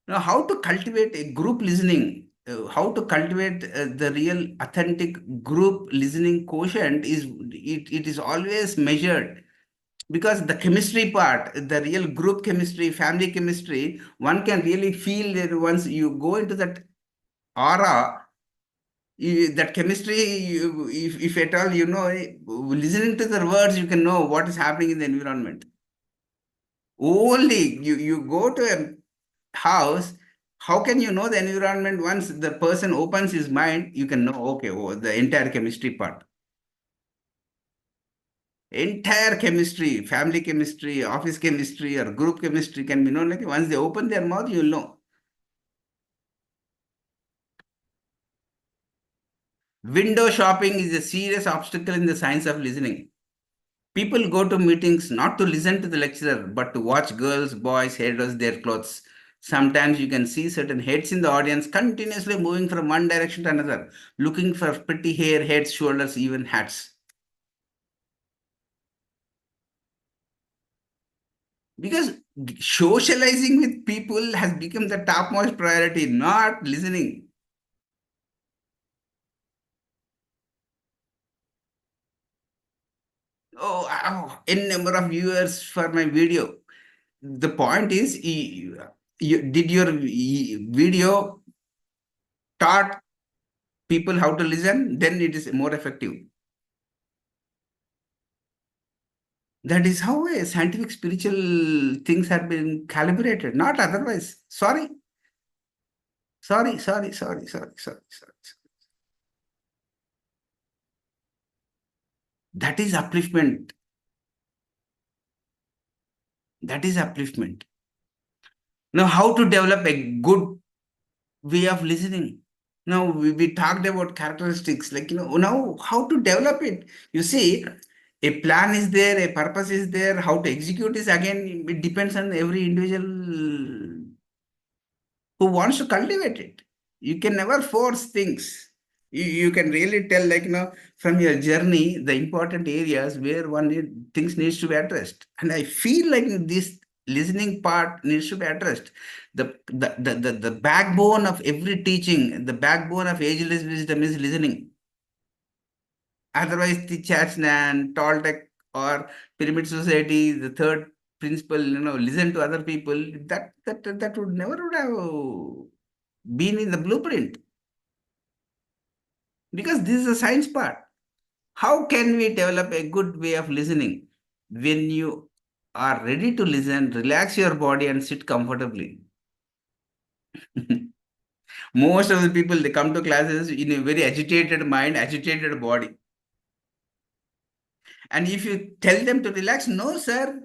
Now, how to cultivate a group listening, how to cultivate the real authentic group listening quotient it is always measured, because the chemistry part, the real group chemistry, family chemistry, one can really feel that once you go into that aura, that chemistry, if at all, listening to the words, you can know what is happening in the environment. Only you go to a house, how can you know the environment? Once the person opens his mind, you can know, okay, oh, the entire chemistry part. Entire chemistry, family chemistry, office chemistry, or group chemistry can be known. Like once they open their mouth, you'll know. Window shopping is a serious obstacle in the science of listening. People go to meetings not to listen to the lecturer, but to watch girls, boys hairdress their clothes. Sometimes you can see certain heads in the audience continuously moving from one direction to another, looking for pretty hair, heads, shoulders, even hats. Because socializing with people has become the topmost priority, not listening. N number of viewers for my video. The point is, did your video taught people how to listen? Then it is more effective. That is how a scientific spiritual things have been calibrated, not otherwise. Sorry. That is upliftment. That is upliftment. Now, how to develop a good way of listening? Now, we talked about characteristics, like, now how to develop it. You see, a plan is there, a purpose is there. How to execute is, again, it depends on every individual who wants to cultivate it. You can never force things. You can really tell, like, from your journey, the important areas where things needs to be addressed. And I feel like this listening part needs to be addressed. The backbone of every teaching, the backbone of ageless wisdom is listening. Otherwise, the Churchland, Toltec, or Pyramid Society, the third principle, listen to other people, that would never would have been in the blueprint. Because this is a science part. How can we develop a good way of listening? When you are ready to listen, relax your body and sit comfortably. Most of the people, they come to classes in a very agitated mind, agitated body. And if you tell them to relax, no, sir,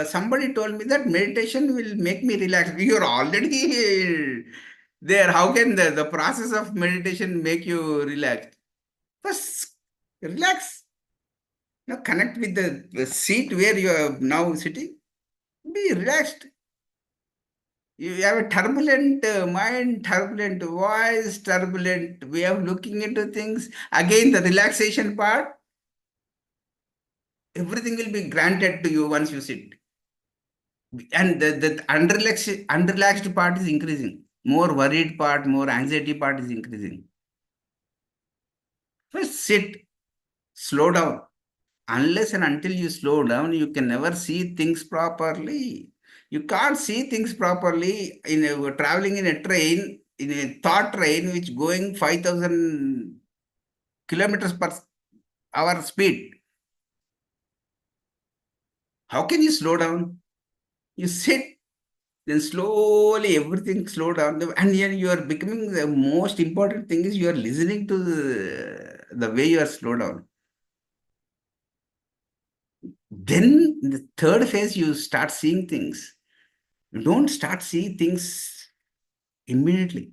somebody told me that meditation will make me relax. You're already there. How can the process of meditation make you relax? First, relax. Now connect with the seat where you are now sitting. Be relaxed. You have a turbulent mind, turbulent voice, turbulent way of looking into things. Again, the relaxation part, everything will be granted to you once you sit. And the unrelaxed part is increasing. More worried part, more anxiety part is increasing. First sit, slow down. Unless and until you slow down, you can never see things properly. You can't see things properly traveling in a train, in a thought train, which going 5,000 kilometers per hour speed. How can you slow down? You sit, then slowly everything slow down. And then you are becoming, the most important thing is you are listening to the way you are slow down. Then the third phase, you start seeing things. You don't start seeing things immediately.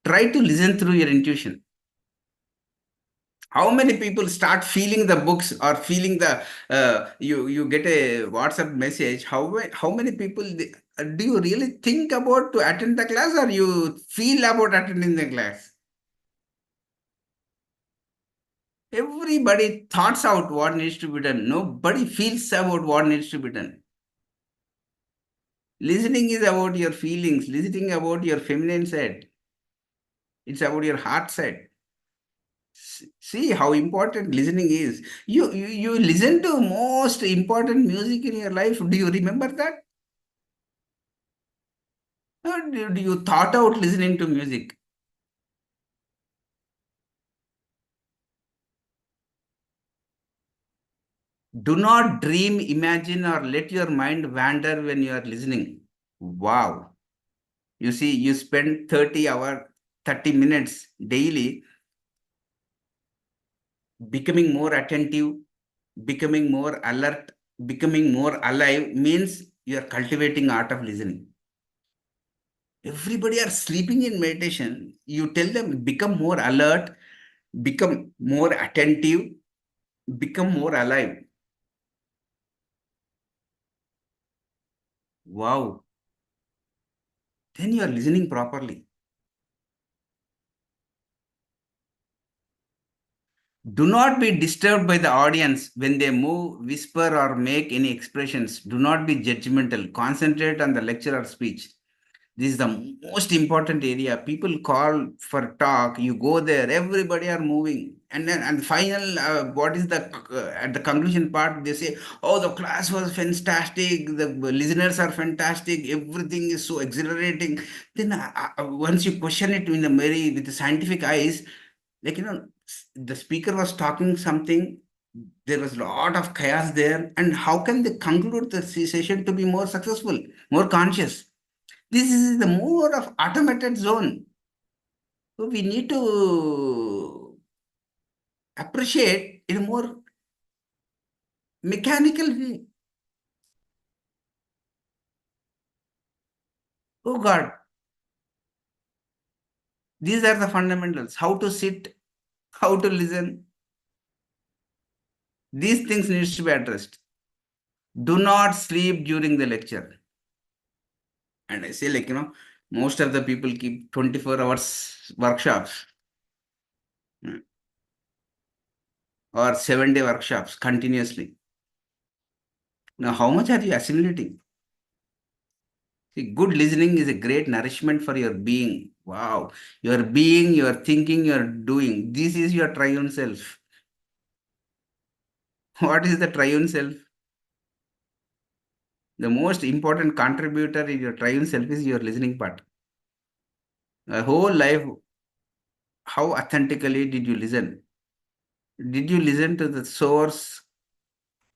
Try to listen through your intuition. How many people start feeling the books or feeling the you get a WhatsApp message? How many people do you really think about to attend the class, or you feel about attending the class? Everybody thoughts out what needs to be done. Nobody feels about what needs to be done. Listening is about your feelings. Listening about your feminine side. It's about your heart side. See how important listening is. You listen to most important music in your life. Do you remember that? Or do you thought out listening to music? Do not dream, imagine, or let your mind wander when you are listening. Wow. You see, you spend 30 hours, 30 minutes daily becoming more attentive, becoming more alert, becoming more alive, means you are cultivating art of listening. Everybody are sleeping in meditation. You tell them become more alert, become more attentive, become more alive. Wow. Then you are listening properly. Do not be disturbed by the audience when they move, whisper, or make any expressions. Do not be judgmental. Concentrate on the lecture or speech. This is the most important area. People call for talk. You go there. Everybody are moving, and then and final. What is the at the conclusion part? They say, "Oh, the class was fantastic. The listeners are fantastic. Everything is so exhilarating." Then once you question it in the very with the scientific eyes, like the speaker was talking something. There was a lot of chaos there, and how can they conclude the session to be more successful, more conscious? This is the more of automated zone. So we need to appreciate in a more mechanical way. Oh God, these are the fundamentals. How to sit, how to listen. These things needs to be addressed. Do not sleep during the lecture. And I say most of the people keep 24 hours workshops or 7-day workshops continuously. Now, how much are you assimilating? See, good listening is a great nourishment for your being. Wow. Your being, your thinking, your doing. This is your triune self. What is the triune self? The most important contributor in your triune self is your listening part. The whole life, how authentically did you listen? Did you listen to the source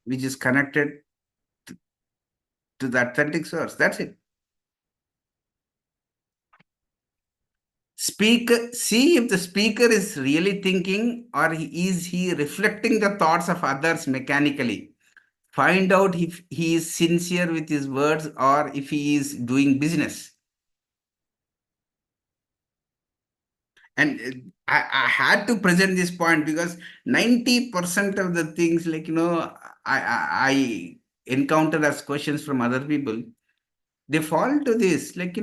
which is connected to the authentic source? That's it. See if the speaker is really thinking, or is he reflecting the thoughts of others mechanically. Find out if he is sincere with his words or if he is doing business. And I had to present this point because 90% of the things, like, I encounter as questions from other people, they fall to this, like,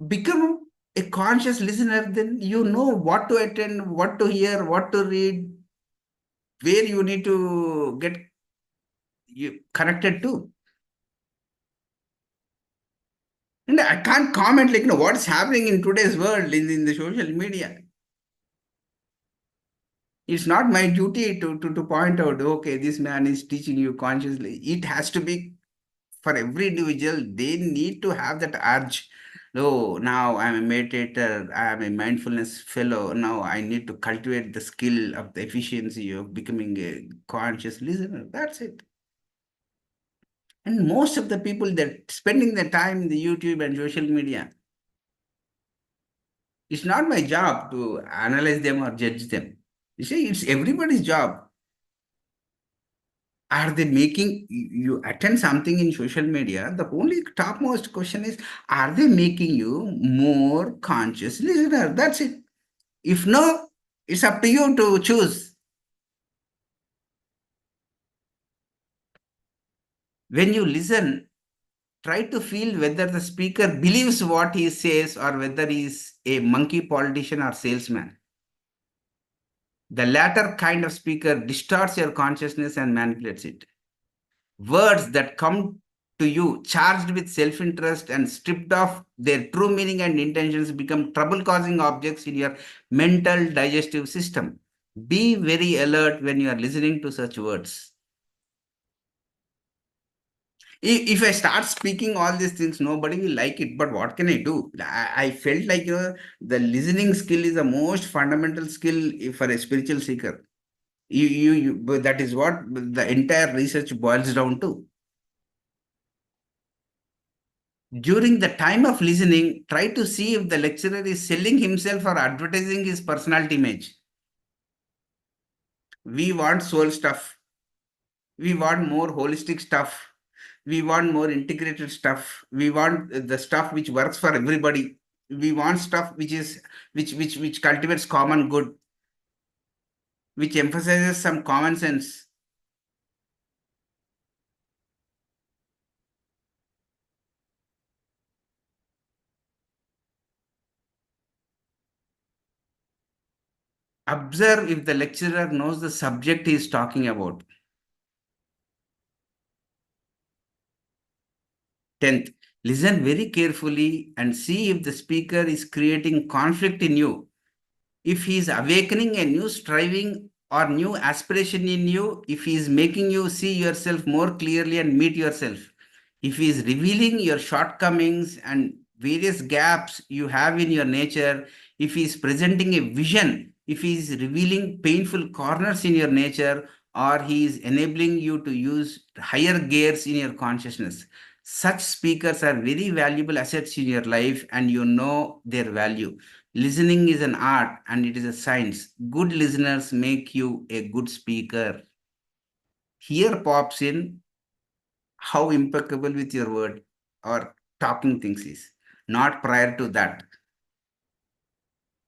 become a conscious listener, then you know what to attend, what to hear, what to read, where you need to get connected to. And I can't comment, like, what's happening in today's world in the social media. It's not my duty to point out, okay, this man is teaching you consciously. It has to be for every individual. They need to have that urge. Oh, now I'm a meditator, I'm a mindfulness fellow. Now I need to cultivate the skill of the efficiency of becoming a conscious listener. That's it. And most of the people that spending their time in the YouTube and social media, it's not my job to analyze them or judge them. You see, it's everybody's job. Are they making you attend something in social media? The only topmost question is, are they making you more conscious listener? That's it. If no, it's up to you to choose. When you listen, try to feel whether the speaker believes what he says or whether he is a monkey politician or salesman. The latter kind of speaker distorts your consciousness and manipulates it. Words that come to you charged with self-interest and stripped of their true meaning and intentions become trouble-causing objects in your mental digestive system. Be very alert when you are listening to such words. If I start speaking all these things, nobody will like it. But what can I do? I felt like, the listening skill is the most fundamental skill for a spiritual seeker. But that is what the entire research boils down to. During the time of listening, try to see if the lecturer is selling himself or advertising his personality image. We want soul stuff. We want more holistic stuff. We want more integrated stuff. We want the stuff which works for everybody. We want stuff which cultivates common good, which emphasizes some common sense. Observe if the lecturer knows the subject he is talking about. 10th, listen very carefully and see if the speaker is creating conflict in you. If he is awakening a new striving or new aspiration in you, if he is making you see yourself more clearly and meet yourself, if he is revealing your shortcomings and various gaps you have in your nature, if he is presenting a vision, if he is revealing painful corners in your nature, or he is enabling you to use higher gears in your consciousness. Such speakers are very valuable assets in your life and you know their value. Listening is an art and it is a science. Good listeners make you a good speaker. Here pops in how impeccable with your word or talking things is, not prior to that.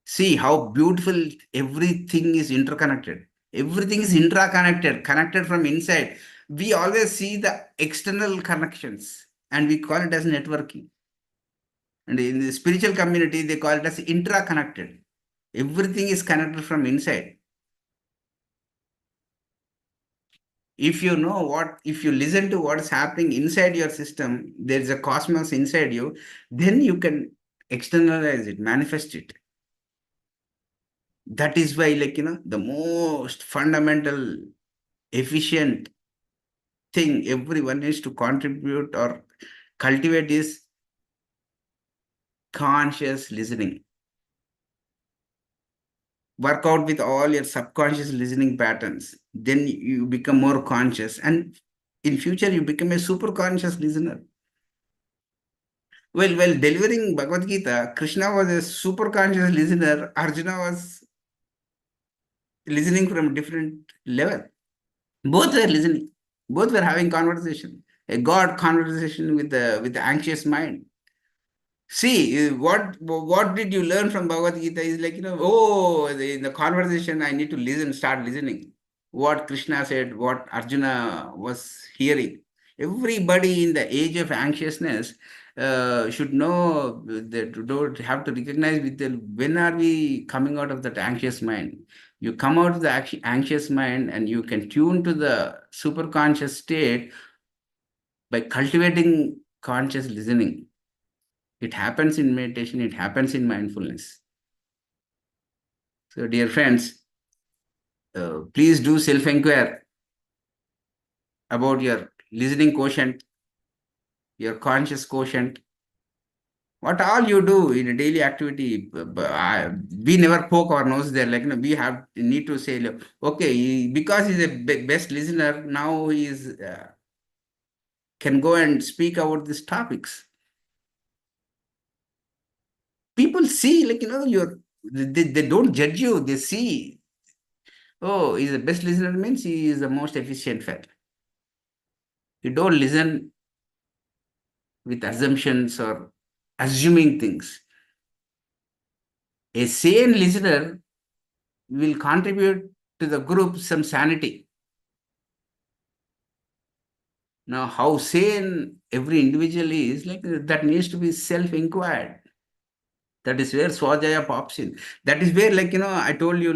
See how beautiful everything is interconnected. Everything is intraconnected, connected from inside. We always see the external connections and we call it as networking. And in the spiritual community, they call it as intra-connected. Everything is connected from inside. If you listen to what is happening inside your system, there's a cosmos inside you, then you can externalize it, manifest it. That is why, the most fundamental, efficient thing everyone needs to contribute or cultivate is conscious listening. Work out with all your subconscious listening patterns. Then you become more conscious. And in future, you become a super conscious listener. Well, while delivering Bhagavad Gita, Krishna was a super conscious listener. Arjuna was listening from a different level. Both were listening. Both were having conversation. A God conversation with the anxious mind. See, what did you learn from Bhagavad Gita is like, in the conversation, I need to start listening. What Krishna said, what Arjuna was hearing. Everybody in the age of anxiousness should know that don't have to recognize when are we coming out of that anxious mind. You come out of the anxious mind and you can tune to the superconscious state by cultivating conscious listening. It happens in meditation, it happens in mindfulness. So, dear friends, please do self-inquire about your listening quotient, your conscious quotient. What all you do in a daily activity, we never poke our nose there. Like, we need to say, okay, because he's a best listener, now he is can go and speak about these topics. People see, they don't judge you. They see, oh, he's the best listener means he is the most efficient fellow. You don't listen with assumptions or assuming things. A sane listener will contribute to the group some sanity. Now, how sane every individual is, that needs to be self-inquired. That is where Swajaya pops in. That is where, I told you,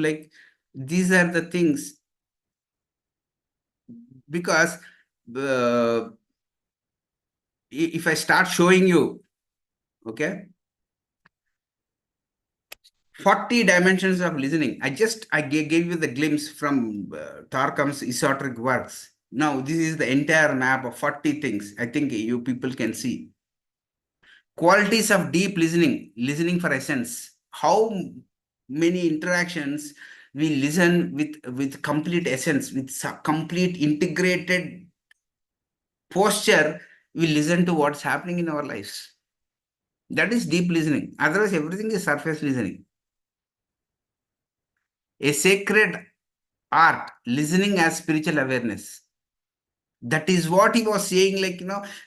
these are the things. Because if I start showing you, okay, 40 dimensions of listening. I gave you the glimpse from Tarkam's esoteric works. Now, this is the entire map of 40 things. I think you people can see. Qualities of deep listening for essence. How many interactions we listen with complete essence, with complete integrated posture, we listen to what's happening in our lives. That is deep listening. Otherwise, everything is surface listening. A sacred art, listening as spiritual awareness. That is what he was saying,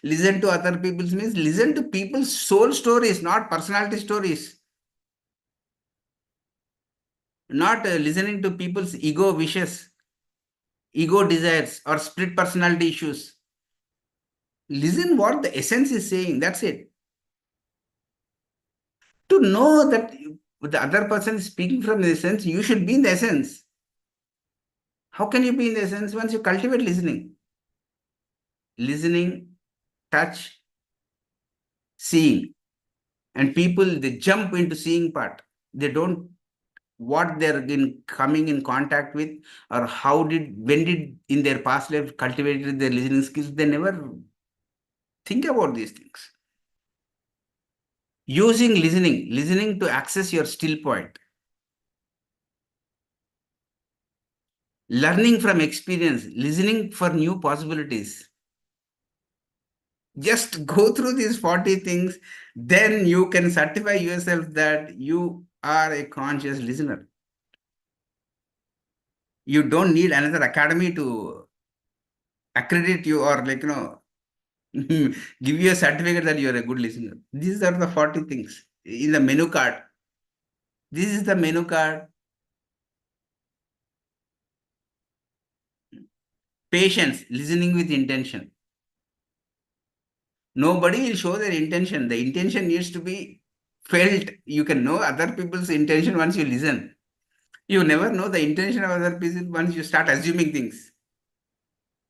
listen to other people's means listen to people's soul stories, not personality stories. Not listening to people's ego wishes, ego desires, or split personality issues. Listen what the essence is saying, that's it. To know that the other person is speaking from the essence, you should be in the essence. How can you be in the essence? Once you cultivate listening? Listening, touch, seeing. And people, they jump into seeing part. They don't what they're coming in contact with, or when did in their past life cultivated their listening skills. They never think about these things. Using listening to access your still point. Learning from experience, listening for new possibilities. Just go through these 40 things, then you can certify yourself that you are a conscious listener. You don't need another academy to accredit you or give you a certificate that you are a good listener. These are the 40 things in the menu card. This is the menu card. Patience, listening with intention. Nobody will show their intention. The intention needs to be felt. You can know other people's intention once you listen. You never know the intention of other people once you start assuming things.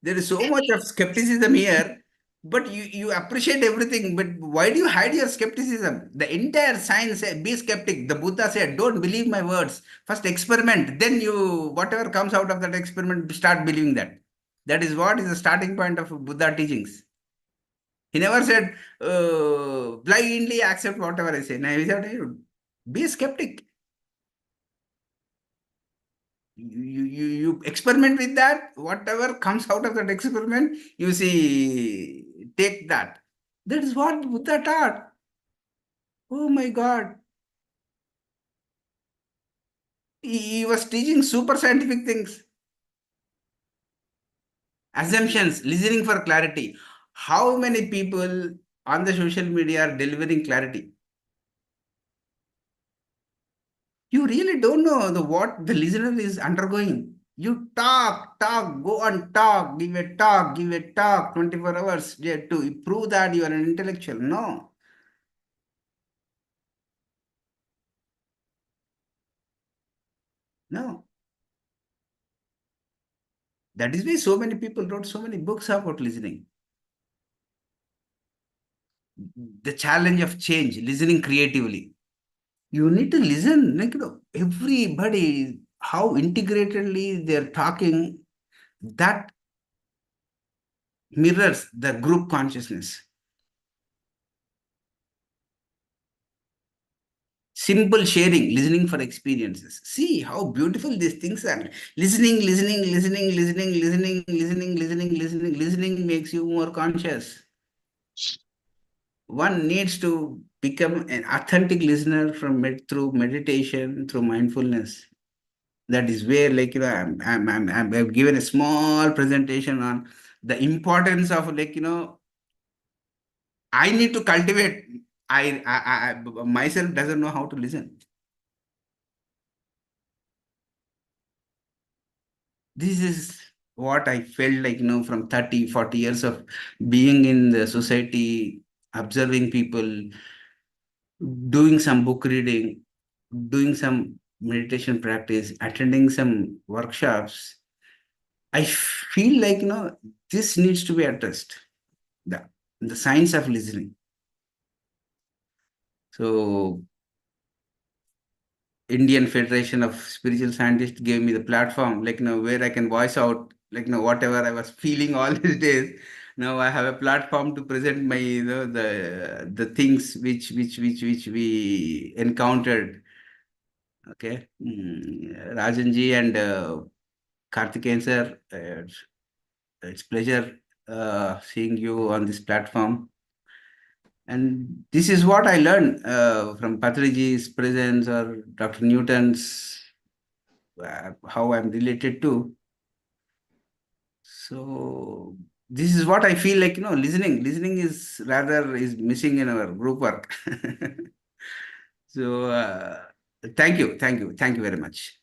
There is so much of skepticism here, but you appreciate everything. But why do you hide your skepticism? The entire science said, be skeptic. The Buddha said, don't believe my words. First experiment. Then whatever comes out of that experiment, start believing that. That is what is the starting point of Buddha teachings. He never said, blindly accept whatever I say. No, he said, be a skeptic. You experiment with that. Whatever comes out of that experiment, you see, take that. That is what Buddha taught. Oh my God. He was teaching super scientific things. Assumptions, listening for clarity. How many people on the social media are delivering clarity? You really don't know what the listener is undergoing. You talk, go and talk, give a talk 24 hours to prove that you are an intellectual. No. No. That is why so many people wrote so many books about listening. The challenge of change, listening creatively. You need to listen, everybody, how integratedly they're talking, that mirrors the group consciousness. Simple sharing, listening for experiences. See how beautiful these things are. Listening makes you more conscious. One needs to become an authentic listener through meditation, through mindfulness. That is where, I've given a small presentation on the importance of, I need to cultivate. I myself doesn't know how to listen. This is what I felt like, from 30, 40 years of being in the society, observing people, doing some book reading, doing some meditation practice, attending some workshops. I feel like, this needs to be addressed. The science of listening. So Indian Federation of Spiritual Scientists gave me the platform, where I can voice out, whatever I was feeling all these days. Now I have a platform to present my, the things which we encountered. Okay, Rajanji and Karthikeyan sir, it's pleasure seeing you on this platform. And this is what I learned from Patriji's presence or Dr. Newton's, how I'm related to. So this is what I feel like, listening is missing in our group work. So thank you very much.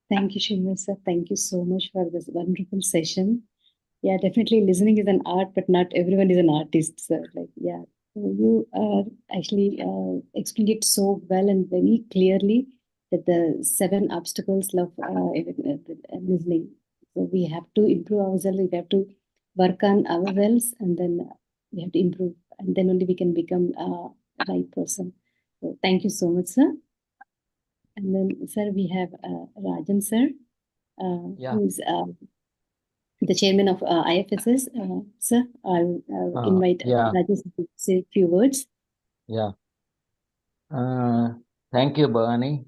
Thank you, Srinivas sir. Thank you so much for this wonderful session. Yeah, definitely listening is an art, but not everyone is an artist, sir. You actually explained it so well and very clearly that the 7 obstacles of listening. So we have to improve ourselves, we have to work on ourselves, and then we have to improve, and then only we can become a right person. So thank you so much, sir. And then, sir, we have Rajan, sir, who is the chairman of IFSS. Sir, I'll invite Rajan to say a few words. Yeah. Thank you, Bhavani.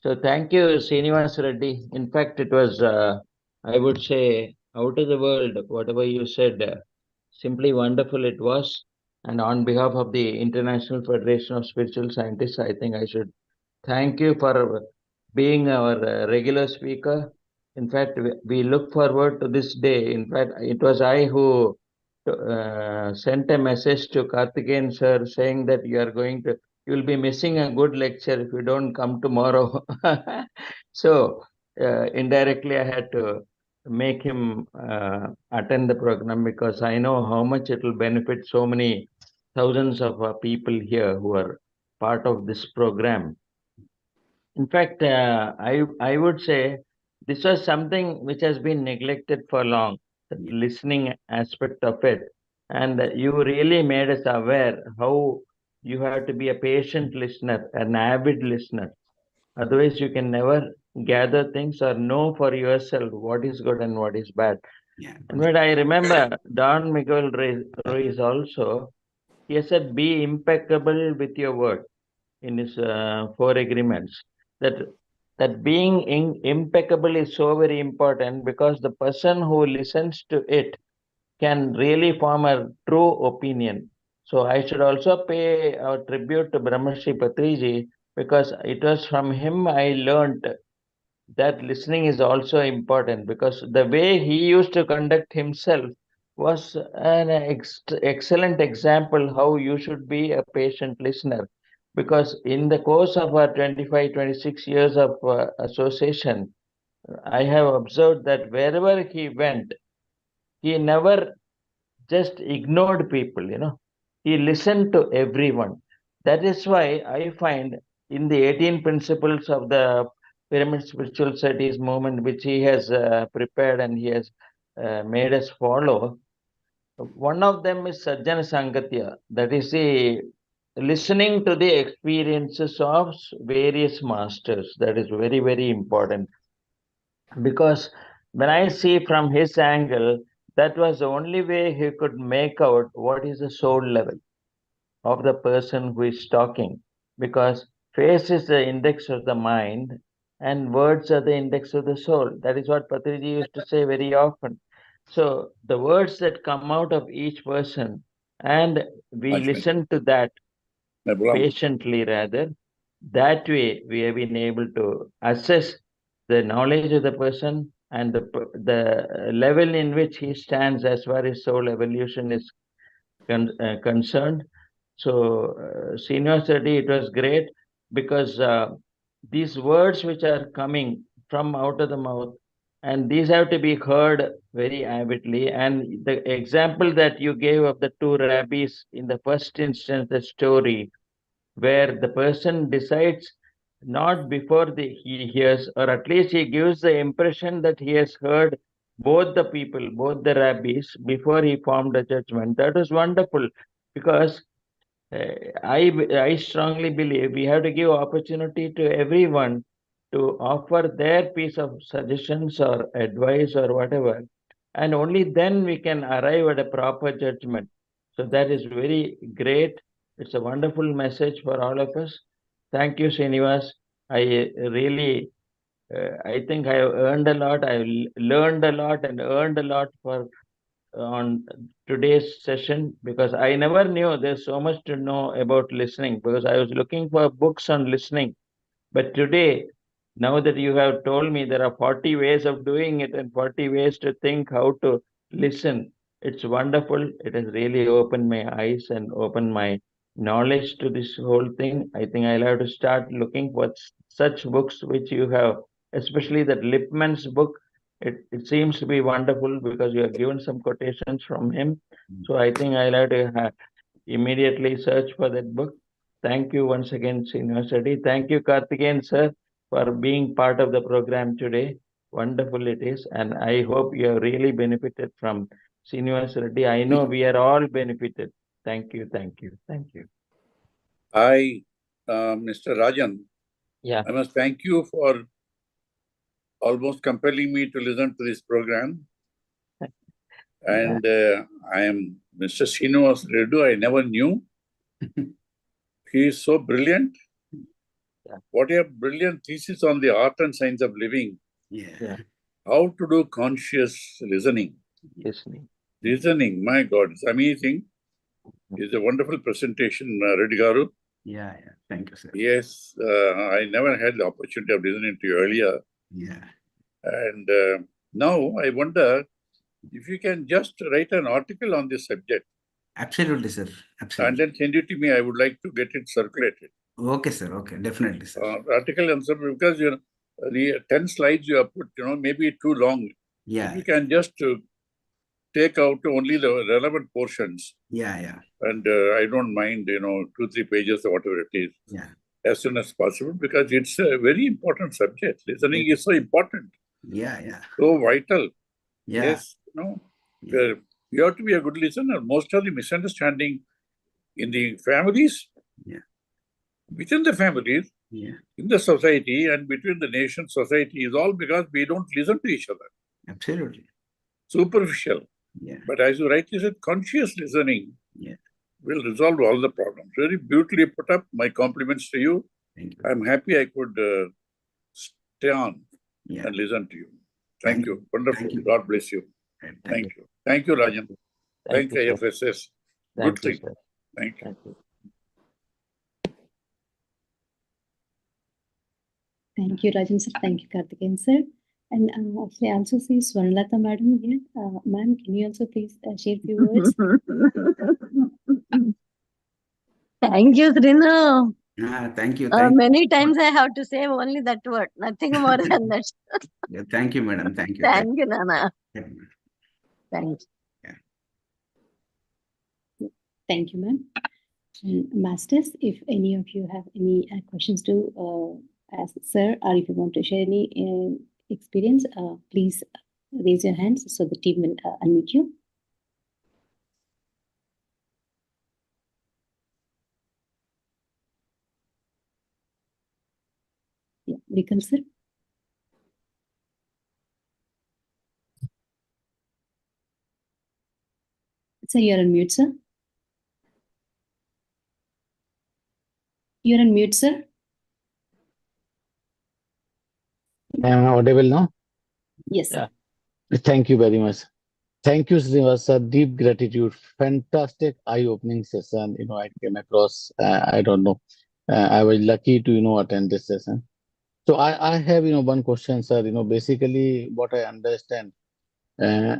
So thank you, Srinivas Reddy. In fact, it was, I would say, out of the world, whatever you said, simply wonderful it was. And on behalf of the International Federation of Spiritual Scientists, I think I should thank you for being our regular speaker. In fact, we look forward to this day. In fact, it was I who sent a message to Karthikeyan sir saying that you will be missing a good lecture if you don't come tomorrow. So indirectly, I had to make him attend the program because I know how much it will benefit so many thousands of people here who are part of this program. In fact, I would say this was something which has been neglected for long, the listening aspect of it. And you really made us aware how you have to be a patient listener, an avid listener. Otherwise, you can never gather things or know for yourself what is good and what is bad. Yeah. And when I remember Don Miguel Ruiz also, he said, be impeccable with your word in his 4 agreements. That that being impeccable is so very important, because the person who listens to it can really form a true opinion. So I should also pay a tribute to Brahmarshi Patriji, because it was from him I learned that listening is also important, because the way he used to conduct himself was an excellent example how you should be a patient listener. Because in the course of our 25, 26 years of association, I have observed that wherever he went, he never just ignored people, He listened to everyone. That is why I find in the 18 principles of the Pyramid Spiritual Studies movement, which he has prepared and he has made us follow, one of them is Sajjana Sangatya. That is the listening to the experiences of various masters. That is very, very important. Because when I see from his angle, that was the only way he could make out what is the soul level of the person who is talking. Because face is the index of the mind and words are the index of the soul. That is what Patriji used to say very often. So the words that come out of each person, and we listen to that patiently rather, that way we have been able to assess the knowledge of the person and the level in which he stands as far as soul evolution is concerned. So, Srinivas Reddy, it was great, because these words which are coming from out of the mouth, and these have to be heard very avidly. And the example that you gave of the two rabbis in the first instance, the story, where the person decides not before he hears, or at least he gives the impression that he has heard both the people, both the rabbis, before he formed a judgment. That was wonderful, because I strongly believe we have to give opportunity to everyone to offer their piece of suggestions or advice or whatever, and only then we can arrive at a proper judgment. So that is very great. It's a wonderful message for all of us. Thank you, Srinivas. I really, I think I have earned a lot. I learned a lot and earned a lot for on today's session, because I never knew there's so much to know about listening, because I was looking for books on listening. But today, now that you have told me there are 40 ways of doing it and 40 ways to think how to listen, it's wonderful. It has really opened my eyes and opened my knowledge to this whole thing. I think I'll have to start looking for such books which you have, especially that Lipman's book. It seems to be wonderful, because you have given some quotations from him. So I think I'll have to immediately search for that book. Thank you once again, Srinivas Reddy. Thank you, Karthikeyan sir, for being part of the program today. Wonderful it is. And I hope you have really benefited from Srinivas Reddy. I know we are all benefited. Thank you, thank you, thank you. Mr. Rajan, Yeah. I must thank you for almost compelling me to listen to this program. And I am Mr. Srinivas Reddy. I never knew. He is so brilliant. Yeah. What a brilliant thesis on the art and science of living. Yeah. How to do conscious listening. Listening, my God, it's amazing. It's a wonderful presentation, Reddy Garu. Yeah. Thank you, sir. Yes, I never had the opportunity of listening to you earlier. Yeah. And now I wonder if you can just write an article on this subject. Absolutely, sir. Absolutely. And then send it to me. I would like to get it circulated. Okay, sir. Okay, definitely, sir. Article and subject, because the 10 slides you have put, maybe too long. Yeah. If you can just take out only the relevant portions. Yeah. And I don't mind, 2-3 pages or whatever it is. Yeah. As soon as possible, because it's a very important subject. Listening is so important. Yeah. So vital. Yeah. Yes, you have to be a good listener. Most of the misunderstanding in the families, within the families, in the society, and between the nation society is all because we don't listen to each other. Absolutely. Superficial. Yeah. But as you rightly said, conscious listening will resolve all the problems. Very beautifully put up. My compliments to you. Thank you. I'm happy I could stay on Yeah. and listen to you. Thank Thank you. you. Wonderful. Thank you. God bless you. Thank Thank you. you. Thank you, Rajan. Thank Thank you, sir. IFSS. Good Thank you, thing. sir. Thank you. Thank you. Thank you, Rajan sir. Thank you, Karthikeyan sir. And actually, I also see Swarnalata madam here. Ma'am, can you also please share a few words? Thank you, Srinu. Thank you. Thank Many you. times I have to say only that word, nothing more than that. Yeah, thank you, madam. Thank you. Thank you, Nana. Yeah. Thank you. Thank you, ma'am. And masters, if any of you have any questions to ask sir, or if you want to share any experience, please raise your hands so the team will unmute you. Yeah, Vikram sir. Sir, you're on mute, sir. You're on mute, sir. Am I audible now? Yes, sir. Thank you very much. Thank you, Srinivas, sir. Deep gratitude. Fantastic eye-opening session. I came across, I don't know. I was lucky to, attend this session. So I have, one question, sir. Basically what I understand, uh,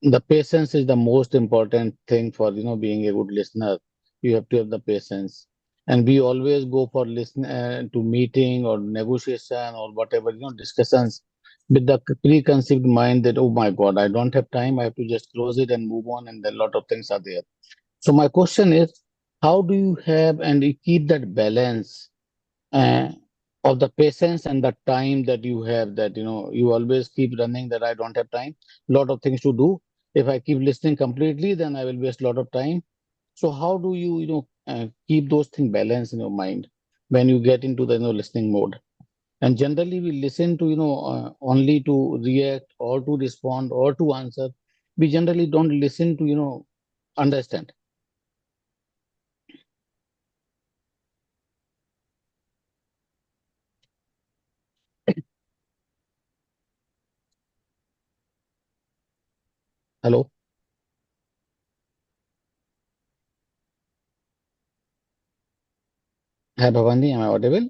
the patience is the most important thing for, being a good listener. You have to have the patience. And we always go for listen to meeting or negotiation or whatever, discussions with the preconceived mind that, oh my God, I don't have time. I have to just close it and move on. And then a lot of things are there. So my question is, how do you have and you keep that balance uh, of the patience and the time that you have, that you always keep running that I don't have time, lot of things to do. If I keep listening completely, then I will waste a lot of time. So how do you keep those things balanced in your mind when you get into the listening mode? And generally we listen to only to react or to respond or to answer. We generally don't listen to understand. Hello. Hi Bhavani, am I audible?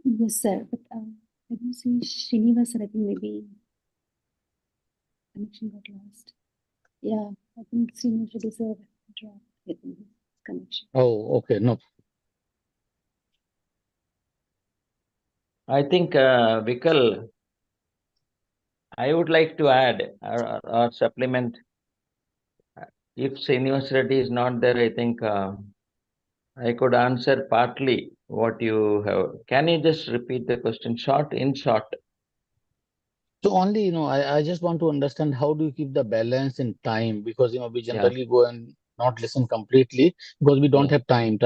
Yes, sir. But I don't see Srinivas, sir. I think maybe connection got lost. Yeah, I think Srinivas Reddy sir dropped his connection. Oh, okay. No. I think, Vikal, I would like to add or supplement. If Srinivas Reddy is not there, I think I could answer partly what you have. Can you just repeat the question in short? So only, I just want to understand how do you keep the balance in time? Because, we generally go and not listen completely because we don't Yeah. have time.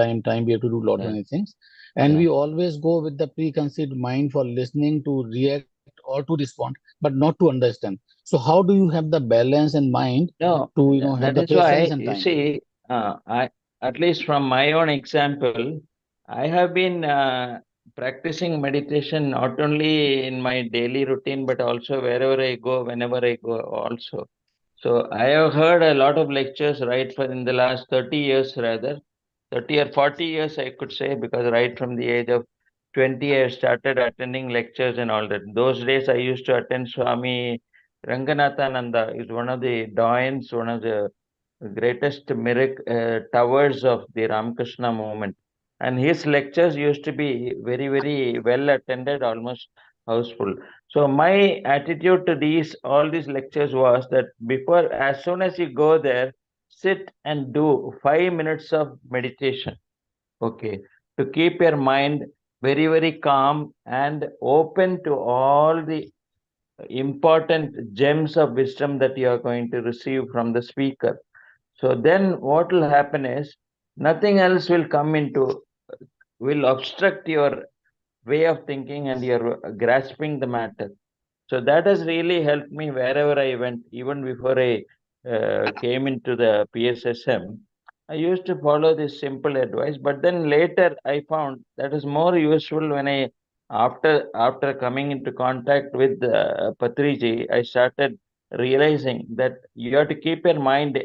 We have to do a lot of Yeah. many things. And Yeah. we always go with the preconceived mind for listening to react or to respond, but not to understand. So how do you have the balance in mind No, to, have that the is why, patience and you time? see, I, at least from my own example, I have been practicing meditation not only in my daily routine, but also wherever I go, whenever I go also. So I have heard a lot of lectures right for in the last 30 years rather, 30 or 40 years I could say, because right from the age of 20 I started attending lectures and all that. Those days I used to attend Swami Ranganathananda is one of the doyens, one of the greatest towers of the Ramakrishna movement. And his lectures used to be very, very well attended, almost houseful. So my attitude to all these lectures was that before, as soon as you go there, sit and do 5 minutes of meditation. Okay. To keep your mind very, very calm and open to all the important gems of wisdom that you are going to receive from the speaker. So then what will happen is nothing else will will obstruct your way of thinking and your grasping the matter. So that has really helped me wherever I went, even before I came into the PSSM. I used to follow this simple advice, but then later I found that is more useful when I after coming into contact with Patriji, I started realizing that you have to keep your mind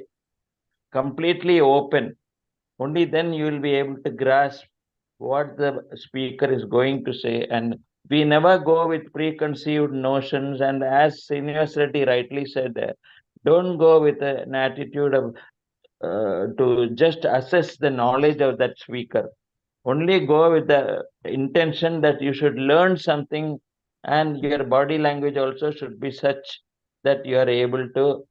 completely open. Only then you will be able to grasp what the speaker is going to say. And we never go with preconceived notions. And as Srinivas Reddy rightly said, don't go with an attitude of to just assess the knowledge of that speaker. Only go with the intention that you should learn something, and your body language also should be such that you are able to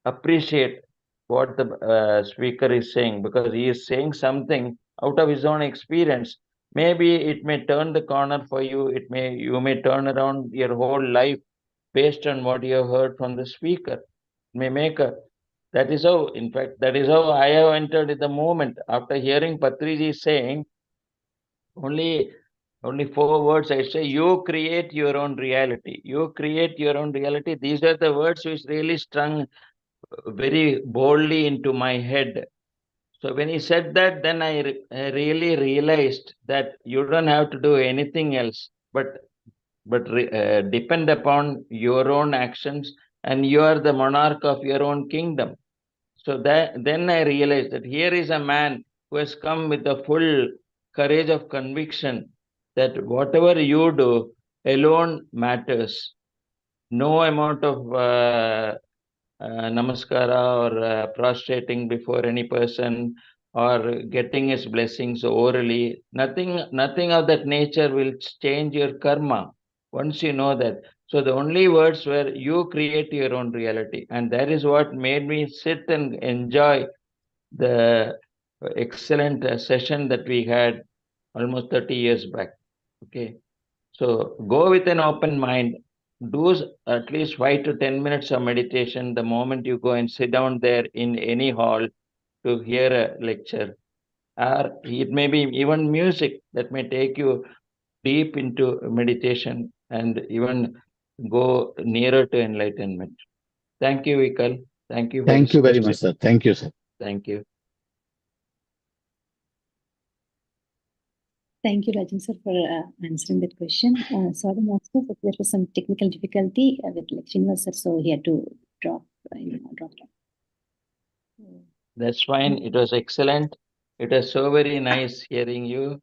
appreciate what the speaker is saying, because he is saying something out of his own experience. Maybe it may turn the corner for you. You may turn around your whole life based on what you have heard from the speaker. It may make a that is how, in fact, that is how I have entered in the moment after hearing Patriji saying only 4 words. I say, you create your own reality. You create your own reality. These are the words which really strung very boldly into my head. So when he said that, then I really realized that you don't have to do anything else, but depend upon your own actions, and you are the monarch of your own kingdom. So then I realized that here is a man who has come with the full courage of conviction that whatever you do alone matters. No amount of namaskara or prostrating before any person or getting his blessings orally, nothing of that nature will change your karma once you know that. So the only words were, you create your own reality, and that is what made me sit and enjoy the excellent session that we had almost 30 years back. Okay, so go with an open mind. Do at least 5 to 10 minutes of meditation the moment you go and sit down there in any hall to hear a lecture. Or it may be even music that may take you deep into meditation and even go nearer to enlightenment. Thank you, Vikal. Thank you for Thank this you very question. much, sir. Thank you, sir. Thank you. Thank you, Rajan sir, for answering that question. Sorry, Master, but there was some technical difficulty with Srinivas sir, so he had to drop down. That's fine. It was excellent. It was so very nice hearing you.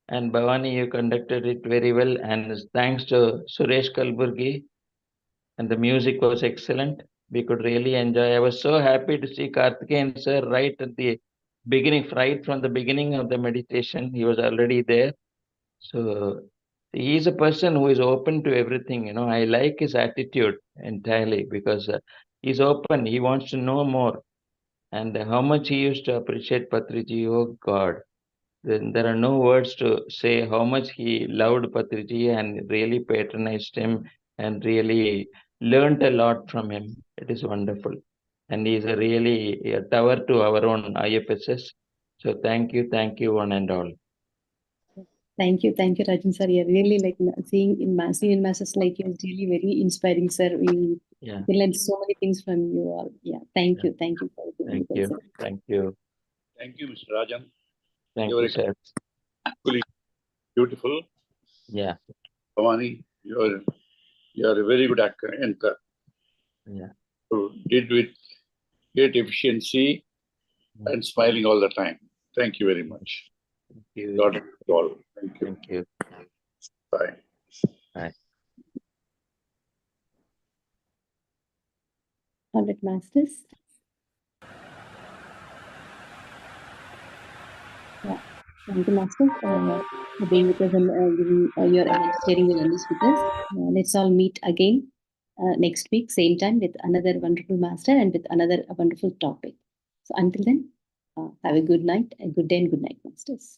And Bhavani, you conducted it very well. And thanks to Suresh Kalburgi. And the music was excellent. We could really enjoy. I was so happy to see Karthikeyan sir right at the beginning, right from the beginning of the meditation. He was already there. So he's a person who is open to everything. I like his attitude entirely because he's open. He wants to know more. And how much he used to appreciate Patriji. Oh God. Then there are no words to say how much he loved Patriji and really patronized him and really learned a lot from him. It is wonderful. And he is really a tower to our own IFSS. So thank you, one and all. Thank you, Rajan sir. Yeah, really like seeing in masses like you is really very inspiring, sir. We learned so many things from you all. Yeah, thank you. Thank you. Thank you. Thank you, Mr. Rajan. Thank you, sir. Beautiful. Yeah. Bhavani, you are a very good anchor. Yeah. You did with great efficiency and smiling all the time. Thank you very much. Thank you. God bless you all. Thank you. Thank you. Bye. Bye. All right, masters. Yeah. Thank you, masters, for being with us and giving sharing your knowledge with us. Let's all meet again next week, same time, with another wonderful master and with another wonderful topic. So until then, have a good night, a good day, and good night, masters.